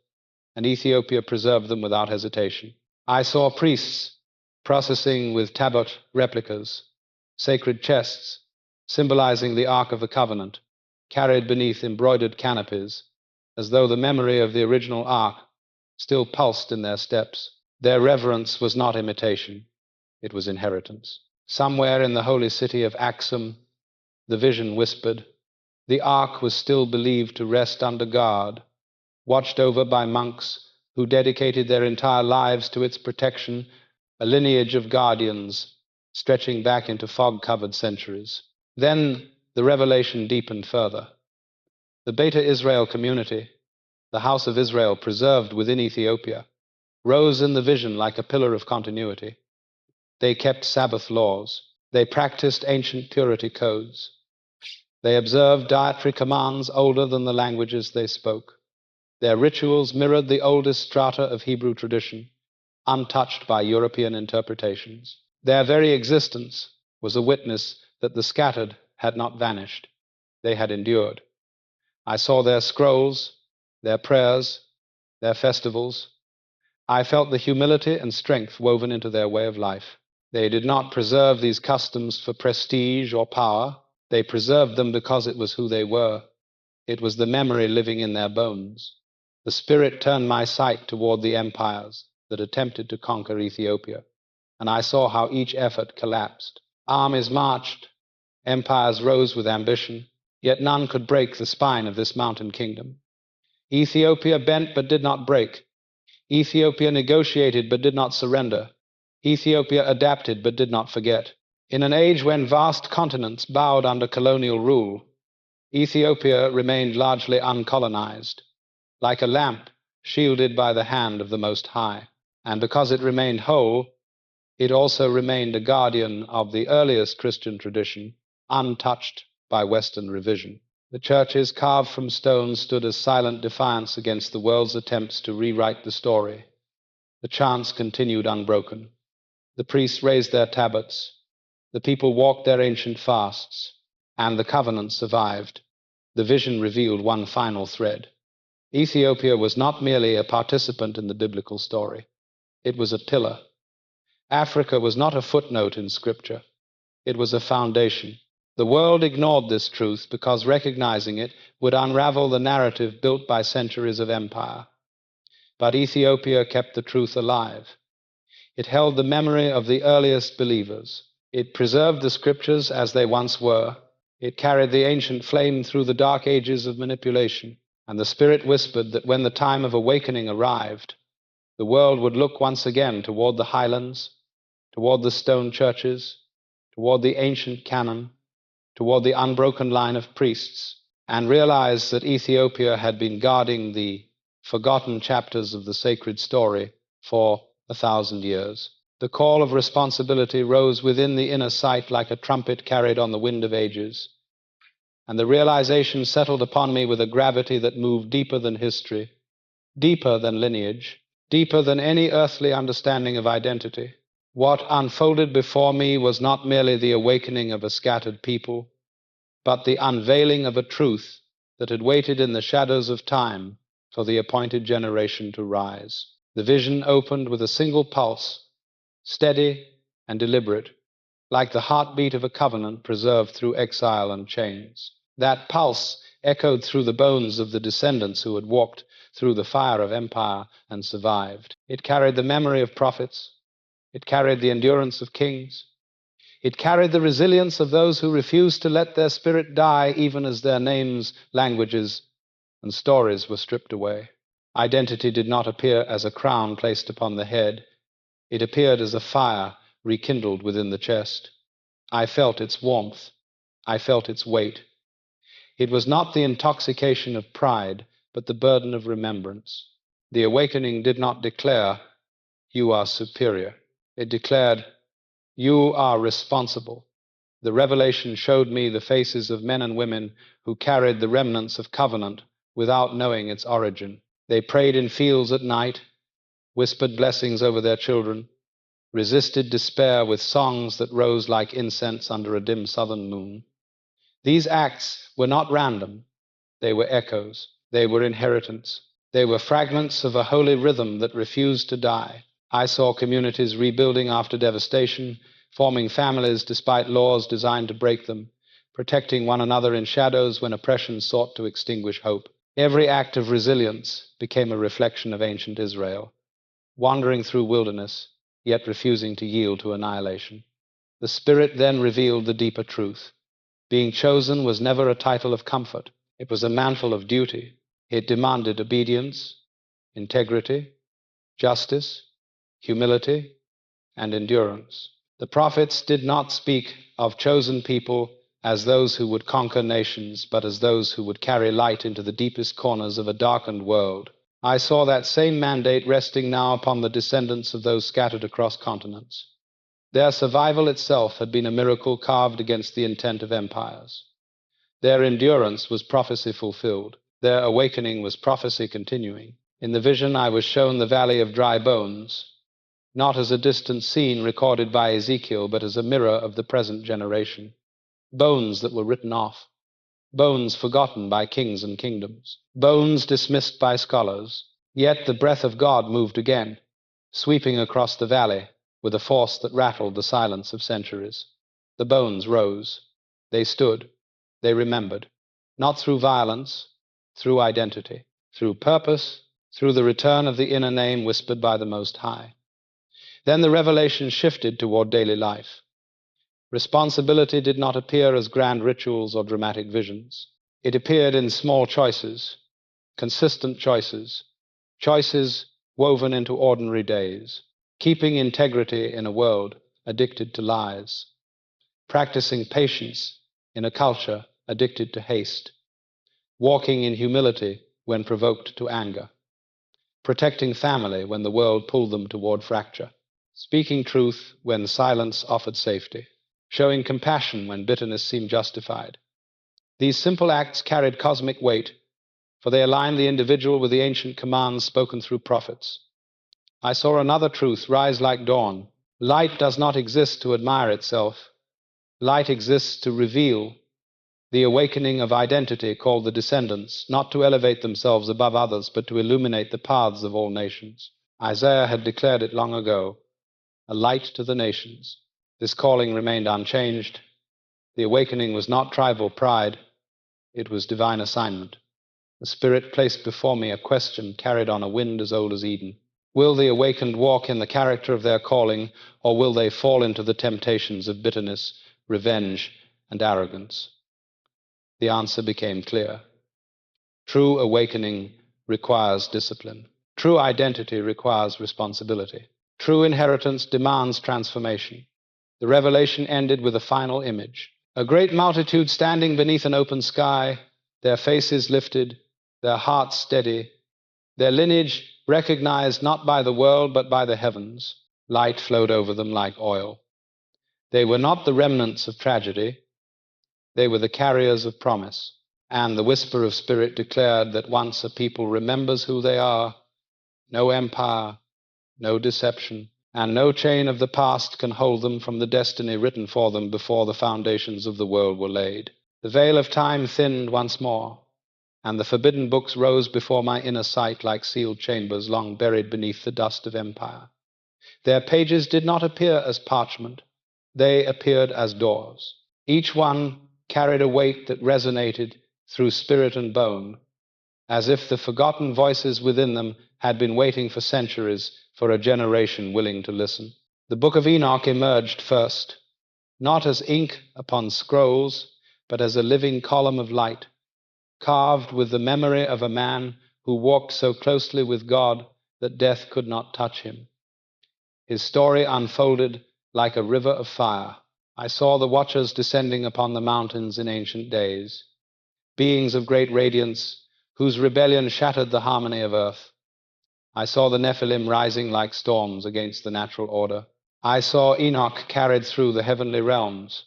and Ethiopia preserved them without hesitation. I saw priests processing with tablet replicas, sacred chests, symbolizing the Ark of the Covenant, carried beneath embroidered canopies, as though the memory of the original Ark still pulsed in their steps. Their reverence was not imitation, it was inheritance. Somewhere in the holy city of Axum, the vision whispered, the Ark was still believed to rest under guard, watched over by monks who dedicated their entire lives to its protection, a lineage of guardians stretching back into fog-covered centuries. Then the revelation deepened further. The Beta Israel community, the House of Israel preserved within Ethiopia, rose in the vision like a pillar of continuity. They kept Sabbath laws. They practiced ancient purity codes. They observed dietary commands older than the languages they spoke. Their rituals mirrored the oldest strata of Hebrew tradition, untouched by European interpretations. Their very existence was a witness that the scattered had not vanished. They had endured. I saw their scrolls, their prayers, their festivals. I felt the humility and strength woven into their way of life. They did not preserve these customs for prestige or power. They preserved them because it was who they were. It was the memory living in their bones. The Spirit turned my sight toward the empires that attempted to conquer Ethiopia, and I saw how each effort collapsed. Armies marched, empires rose with ambition, yet none could break the spine of this mountain kingdom. Ethiopia bent but did not break. Ethiopia negotiated but did not surrender. Ethiopia adapted but did not forget. In an age when vast continents bowed under colonial rule, Ethiopia remained largely uncolonized, like a lamp shielded by the hand of the Most High. And because it remained whole, it also remained a guardian of the earliest Christian tradition, untouched by Western revision. The churches carved from stone stood as silent defiance against the world's attempts to rewrite the story. The chants continued unbroken. The priests raised their tablets. The people walked their ancient fasts. And the covenant survived. The vision revealed one final thread. Ethiopia was not merely a participant in the biblical story. It was a pillar. Africa was not a footnote in Scripture. It was a foundation. The world ignored this truth because recognizing it would unravel the narrative built by centuries of empire. But Ethiopia kept the truth alive. It held the memory of the earliest believers. It preserved the Scriptures as they once were. It carried the ancient flame through the dark ages of manipulation. And the Spirit whispered that when the time of awakening arrived, the world would look once again toward the highlands, toward the stone churches, toward the ancient canon, toward the unbroken line of priests, and realize that Ethiopia had been guarding the forgotten chapters of the sacred story for 1,000 years. The call of responsibility rose within the inner sight like a trumpet carried on the wind of ages, and the realization settled upon me with a gravity that moved deeper than history, deeper than lineage, deeper than any earthly understanding of identity. What unfolded before me was not merely the awakening of a scattered people, but the unveiling of a truth that had waited in the shadows of time for the appointed generation to rise. The vision opened with a single pulse, steady and deliberate, like the heartbeat of a covenant preserved through exile and chains. That pulse echoed through the bones of the descendants who had walked through the fire of empire and survived. It carried the memory of prophets. It carried the endurance of kings. It carried the resilience of those who refused to let their spirit die even as their names, languages, and stories were stripped away. Identity did not appear as a crown placed upon the head. It appeared as a fire rekindled within the chest. I felt its warmth. I felt its weight. It was not the intoxication of pride, but the burden of remembrance. The awakening did not declare, "You are superior." It declared, "You are responsible." The revelation showed me the faces of men and women who carried the remnants of covenant without knowing its origin. They prayed in fields at night, whispered blessings over their children, resisted despair with songs that rose like incense under a dim southern moon. These acts were not random. They were echoes. They were inheritance. They were fragments of a holy rhythm that refused to die. I saw communities rebuilding after devastation, forming families despite laws designed to break them, protecting one another in shadows when oppression sought to extinguish hope. Every act of resilience became a reflection of ancient Israel, wandering through wilderness, yet refusing to yield to annihilation. The Spirit then revealed the deeper truth. Being chosen was never a title of comfort. It was a mantle of duty. It demanded obedience, integrity, justice, humility, and endurance. The prophets did not speak of chosen people as those who would conquer nations, but as those who would carry light into the deepest corners of a darkened world. I saw that same mandate resting now upon the descendants of those scattered across continents. Their survival itself had been a miracle carved against the intent of empires. Their endurance was prophecy fulfilled. Their awakening was prophecy continuing. In the vision I was shown the valley of dry bones, not as a distant scene recorded by Ezekiel, but as a mirror of the present generation. Bones that were written off, bones forgotten by kings and kingdoms, bones dismissed by scholars. Yet the breath of God moved again, sweeping across the valley with a force that rattled the silence of centuries. The bones rose. They stood. They remembered. Not through violence, through identity, through purpose, through the return of the inner name whispered by the Most High. Then the revelation shifted toward daily life. Responsibility did not appear as grand rituals or dramatic visions. It appeared in small choices, consistent choices, choices woven into ordinary days, keeping integrity in a world addicted to lies, practicing patience in a culture addicted to haste, walking in humility when provoked to anger, protecting family when the world pulled them toward fracture, speaking truth when silence offered safety, showing compassion when bitterness seemed justified. These simple acts carried cosmic weight, for they aligned the individual with the ancient commands spoken through prophets. I saw another truth rise like dawn. Light does not exist to admire itself. Light exists to reveal the awakening of identity called the descendants, not to elevate themselves above others, but to illuminate the paths of all nations. Isaiah had declared it long ago, a light to the nations. This calling remained unchanged. The awakening was not tribal pride, it was divine assignment. The Spirit placed before me a question carried on a wind as old as Eden. Will the awakened walk in the character of their calling, or will they fall into the temptations of bitterness, revenge, and arrogance? The answer became clear. True awakening requires discipline. True identity requires responsibility. True inheritance demands transformation. The revelation ended with a final image. A great multitude standing beneath an open sky, their faces lifted, their hearts steady, their lineage recognized not by the world but by the heavens. Light flowed over them like oil. They were not the remnants of tragedy. They were the carriers of promise. And the whisper of spirit declared that once a people remembers who they are, no empire, no deception, and no chain of the past can hold them from the destiny written for them before the foundations of the world were laid. The veil of time thinned once more, and the forbidden books rose before my inner sight like sealed chambers long buried beneath the dust of empire. Their pages did not appear as parchment. They appeared as doors. Each one carried a weight that resonated through spirit and bone, as if the forgotten voices within them had been waiting for centuries for a generation willing to listen. The Book of Enoch emerged first, not as ink upon scrolls, but as a living column of light, carved with the memory of a man who walked so closely with God that death could not touch him. His story unfolded like a river of fire. I saw the watchers descending upon the mountains in ancient days, beings of great radiance whose rebellion shattered the harmony of earth. I saw the Nephilim rising like storms against the natural order. I saw Enoch carried through the heavenly realms,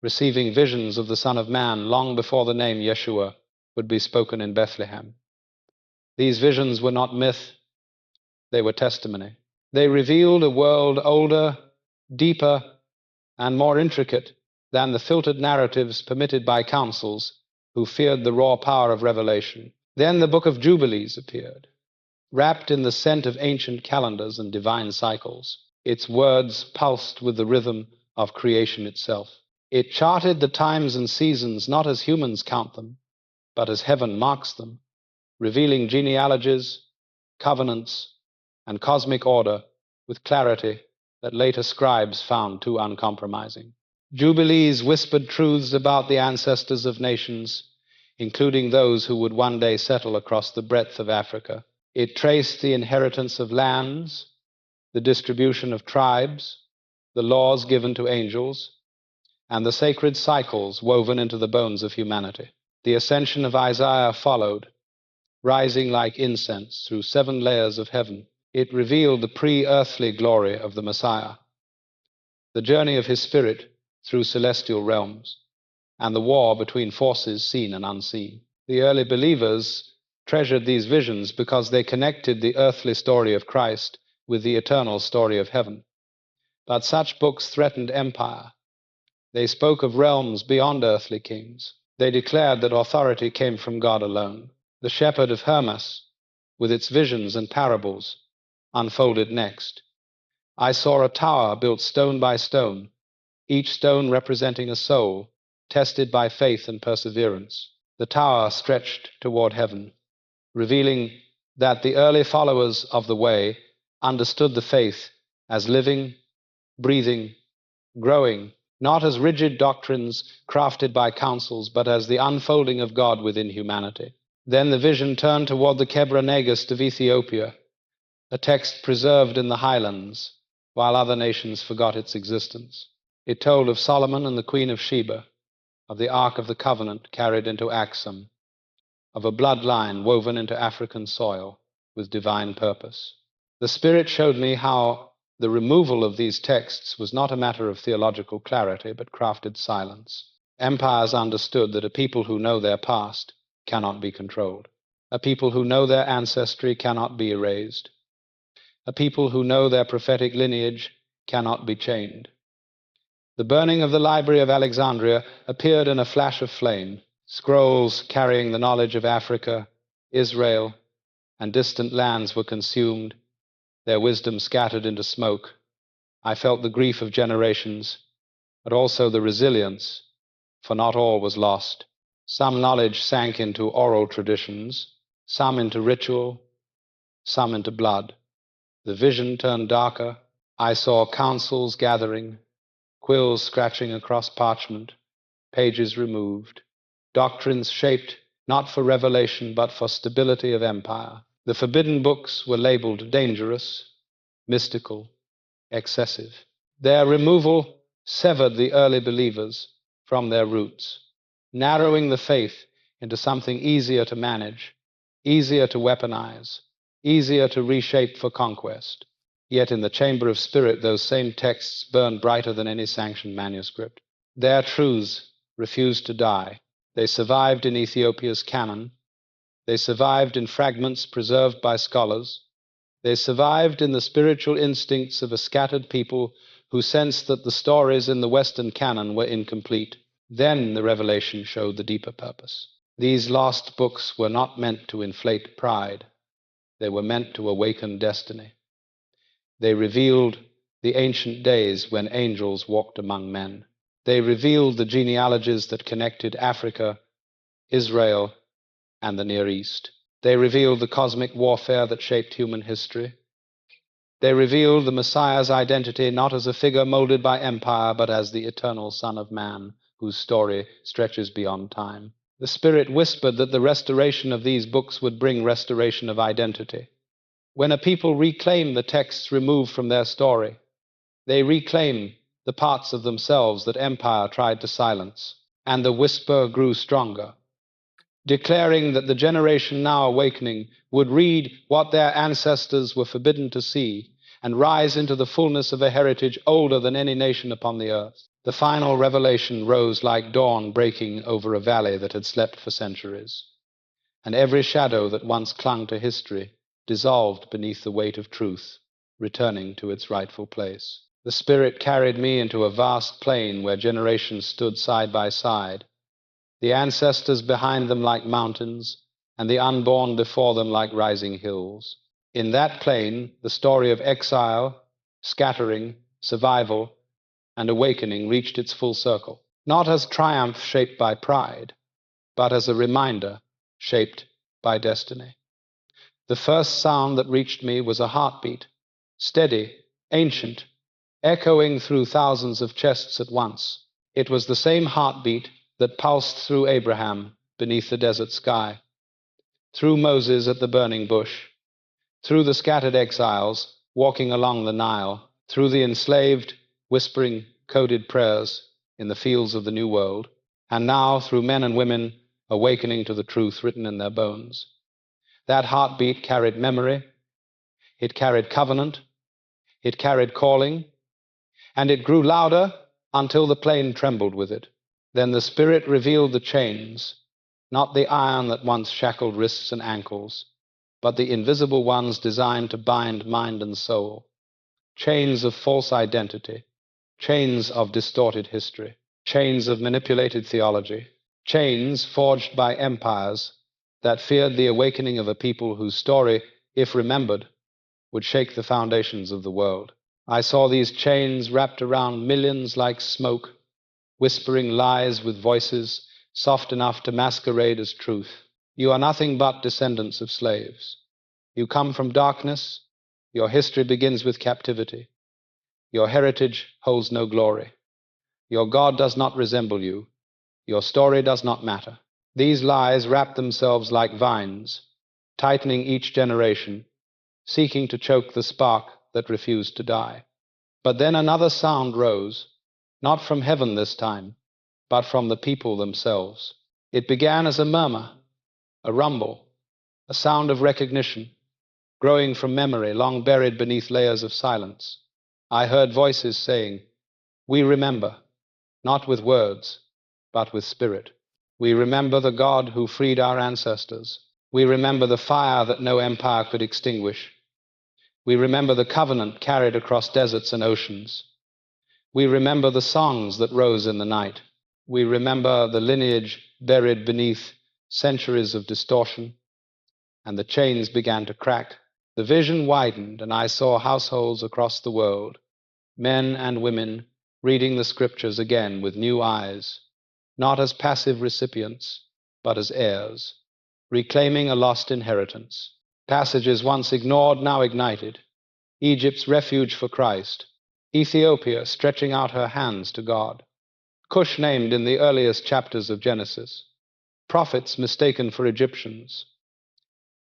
receiving visions of the Son of Man long before the name Yeshua would be spoken in Bethlehem. These visions were not myth, they were testimony. They revealed a world older, deeper, and more intricate than the filtered narratives permitted by councils who feared the raw power of revelation. Then the Book of Jubilees appeared, wrapped in the scent of ancient calendars and divine cycles. Its words pulsed with the rhythm of creation itself. It charted the times and seasons not as humans count them, but as heaven marks them, revealing genealogies, covenants, and cosmic order with clarity that later scribes found too uncompromising. Jubilees whispered truths about the ancestors of nations, including those who would one day settle across the breadth of Africa. It traced the inheritance of lands, the distribution of tribes, the laws given to angels, and the sacred cycles woven into the bones of humanity. The ascension of Isaiah followed, rising like incense through 7 layers of heaven. It revealed the pre-earthly glory of the Messiah, the journey of his spirit through celestial realms, and the war between forces seen and unseen. The early believers treasured these visions because they connected the earthly story of Christ with the eternal story of heaven. But such books threatened empire. They spoke of realms beyond earthly kings. They declared that authority came from God alone. The shepherd of Hermas, with its visions and parables, unfolded next. I saw a tower built stone by stone, each stone representing a soul, tested by faith and perseverance. The tower stretched toward heaven, revealing that the early followers of the way understood the faith as living, breathing, growing, not as rigid doctrines crafted by councils, but as the unfolding of God within humanity. Then the vision turned toward the Kebra Nagast of Ethiopia, a text preserved in the highlands, while other nations forgot its existence. It told of Solomon and the Queen of Sheba, of the Ark of the Covenant carried into Axum, of a bloodline woven into African soil with divine purpose. The Spirit showed me how the removal of these texts was not a matter of theological clarity, but crafted silence. Empires understood that a people who know their past cannot be controlled. A people who know their ancestry cannot be erased. A people who know their prophetic lineage cannot be chained. The burning of the Library of Alexandria appeared in a flash of flame. Scrolls carrying the knowledge of Africa, Israel, and distant lands were consumed, their wisdom scattered into smoke. I felt the grief of generations, but also the resilience, for not all was lost. Some knowledge sank into oral traditions, some into ritual, some into blood. The vision turned darker. I saw councils gathering, quills scratching across parchment, pages removed, doctrines shaped not for revelation but for stability of empire. The forbidden books were labeled dangerous, mystical, excessive. Their removal severed the early believers from their roots, narrowing the faith into something easier to manage, easier to weaponize, easier to reshape for conquest. Yet in the chamber of spirit, those same texts burned brighter than any sanctioned manuscript. Their truths refused to die. They survived in Ethiopia's canon. They survived in fragments preserved by scholars. They survived in the spiritual instincts of a scattered people who sensed that the stories in the Western canon were incomplete. Then the revelation showed the deeper purpose. These lost books were not meant to inflate pride. They were meant to awaken destiny. They revealed the ancient days when angels walked among men. They revealed the genealogies that connected Africa, Israel, and the Near East. They revealed the cosmic warfare that shaped human history. They revealed the Messiah's identity not as a figure molded by empire, but as the eternal Son of Man, whose story stretches beyond time. The Spirit whispered that the restoration of these books would bring restoration of identity. When a people reclaim the texts removed from their story, they reclaim the parts of themselves that empire tried to silence, and the whisper grew stronger, declaring that the generation now awakening would read what their ancestors were forbidden to see and rise into the fullness of a heritage older than any nation upon the earth. The final revelation rose like dawn breaking over a valley that had slept for centuries, and every shadow that once clung to history dissolved beneath the weight of truth, returning to its rightful place. The Spirit carried me into a vast plain where generations stood side by side, the ancestors behind them like mountains, and the unborn before them like rising hills. In that plain, the story of exile, scattering, survival, and awakening reached its full circle, not as triumph shaped by pride, but as a reminder shaped by destiny. The first sound that reached me was a heartbeat, steady, ancient, echoing through thousands of chests at once. It was the same heartbeat that pulsed through Abraham beneath the desert sky, through Moses at the burning bush, through the scattered exiles walking along the Nile, through the enslaved whispering coded prayers in the fields of the New World, and now through men and women awakening to the truth written in their bones. That heartbeat carried memory, it carried covenant, it carried calling, and it grew louder until the plain trembled with it. Then the Spirit revealed the chains, not the iron that once shackled wrists and ankles, but the invisible ones designed to bind mind and soul. Chains of false identity, chains of distorted history, chains of manipulated theology, chains forged by empires that feared the awakening of a people whose story, if remembered, would shake the foundations of the world. I saw these chains wrapped around millions like smoke, whispering lies with voices soft enough to masquerade as truth. You are nothing but descendants of slaves. You come from darkness. Your history begins with captivity. Your heritage holds no glory. Your God does not resemble you. Your story does not matter. These lies wrap themselves like vines, tightening each generation, seeking to choke the spark that refused to die. But then another sound rose, not from heaven this time, but from the people themselves. It began as a murmur, a rumble, a sound of recognition, growing from memory long buried beneath layers of silence. I heard voices saying, "We remember, not with words, but with spirit. We remember the God who freed our ancestors. We remember the fire that no empire could extinguish. We remember the covenant carried across deserts and oceans. We remember the songs that rose in the night. We remember the lineage buried beneath centuries of distortion, and the chains began to crack. The vision widened, and I saw households across the world, men and women reading the scriptures again with new eyes, not as passive recipients, but as heirs, reclaiming a lost inheritance. Passages once ignored, now ignited. Egypt's refuge for Christ. Ethiopia stretching out her hands to God. Cush named in the earliest chapters of Genesis. Prophets mistaken for Egyptians.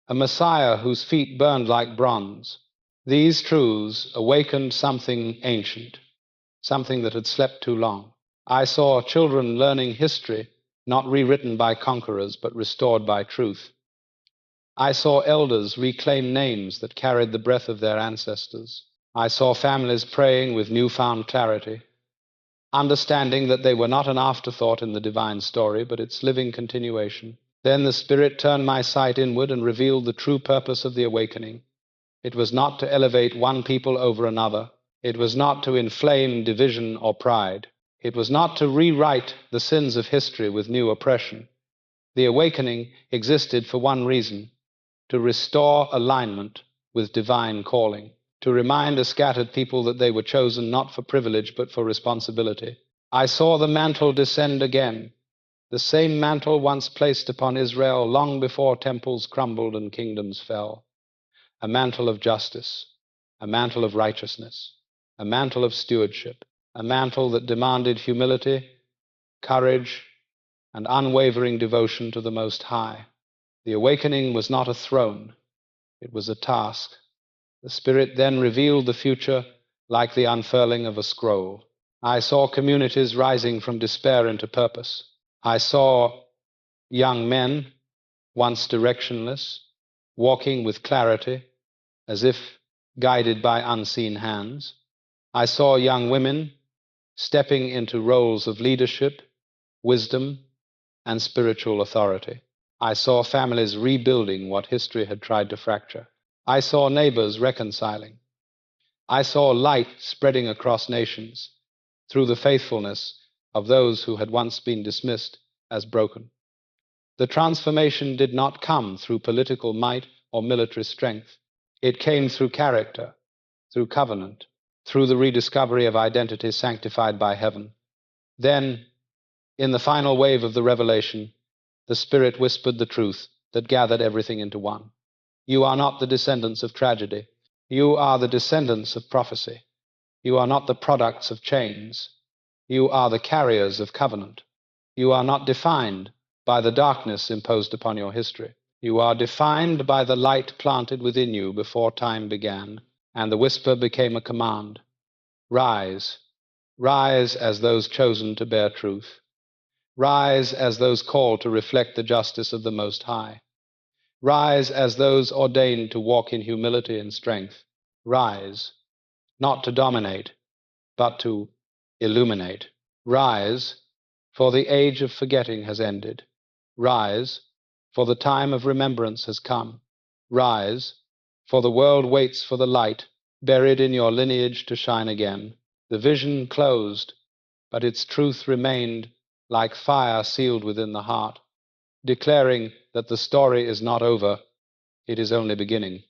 A Messiah whose feet burned like bronze. These truths awakened something ancient, something that had slept too long. I saw children learning history, not rewritten by conquerors, but restored by truth. I saw elders reclaim names that carried the breath of their ancestors. I saw families praying with newfound clarity, understanding that they were not an afterthought in the divine story, but its living continuation. Then the Spirit turned my sight inward and revealed the true purpose of the awakening. It was not to elevate one people over another. It was not to inflame division or pride. It was not to rewrite the sins of history with new oppression. The awakening existed for one reason: to restore alignment with divine calling, to remind a scattered people that they were chosen not for privilege but for responsibility. I saw the mantle descend again, the same mantle once placed upon Israel long before temples crumbled and kingdoms fell. A mantle of justice, a mantle of righteousness, a mantle of stewardship, a mantle that demanded humility, courage, and unwavering devotion to the Most High. The awakening was not a throne, it was a task. The Spirit then revealed the future like the unfurling of a scroll. I saw communities rising from despair into purpose. I saw young men, once directionless, walking with clarity, as if guided by unseen hands. I saw young women stepping into roles of leadership, wisdom, and spiritual authority. I saw families rebuilding what history had tried to fracture. I saw neighbors reconciling. I saw light spreading across nations through the faithfulness of those who had once been dismissed as broken. The transformation did not come through political might or military strength. It came through character, through covenant, through the rediscovery of identity sanctified by heaven. Then, in the final wave of the revelation, the Spirit whispered the truth that gathered everything into one. You are not the descendants of tragedy. You are the descendants of prophecy. You are not the products of chains. You are the carriers of covenant. You are not defined by the darkness imposed upon your history. You are defined by the light planted within you before time began, and the whisper became a command. Rise, rise as those chosen to bear truth. Rise as those called to reflect the justice of the Most High. Rise as those ordained to walk in humility and strength. Rise, not to dominate, but to illuminate. Rise, for the age of forgetting has ended. Rise, for the time of remembrance has come. Rise, for the world waits for the light, buried in your lineage to shine again. The vision closed, but its truth remained, like fire sealed within the heart, declaring that the story is not over, it is only beginning.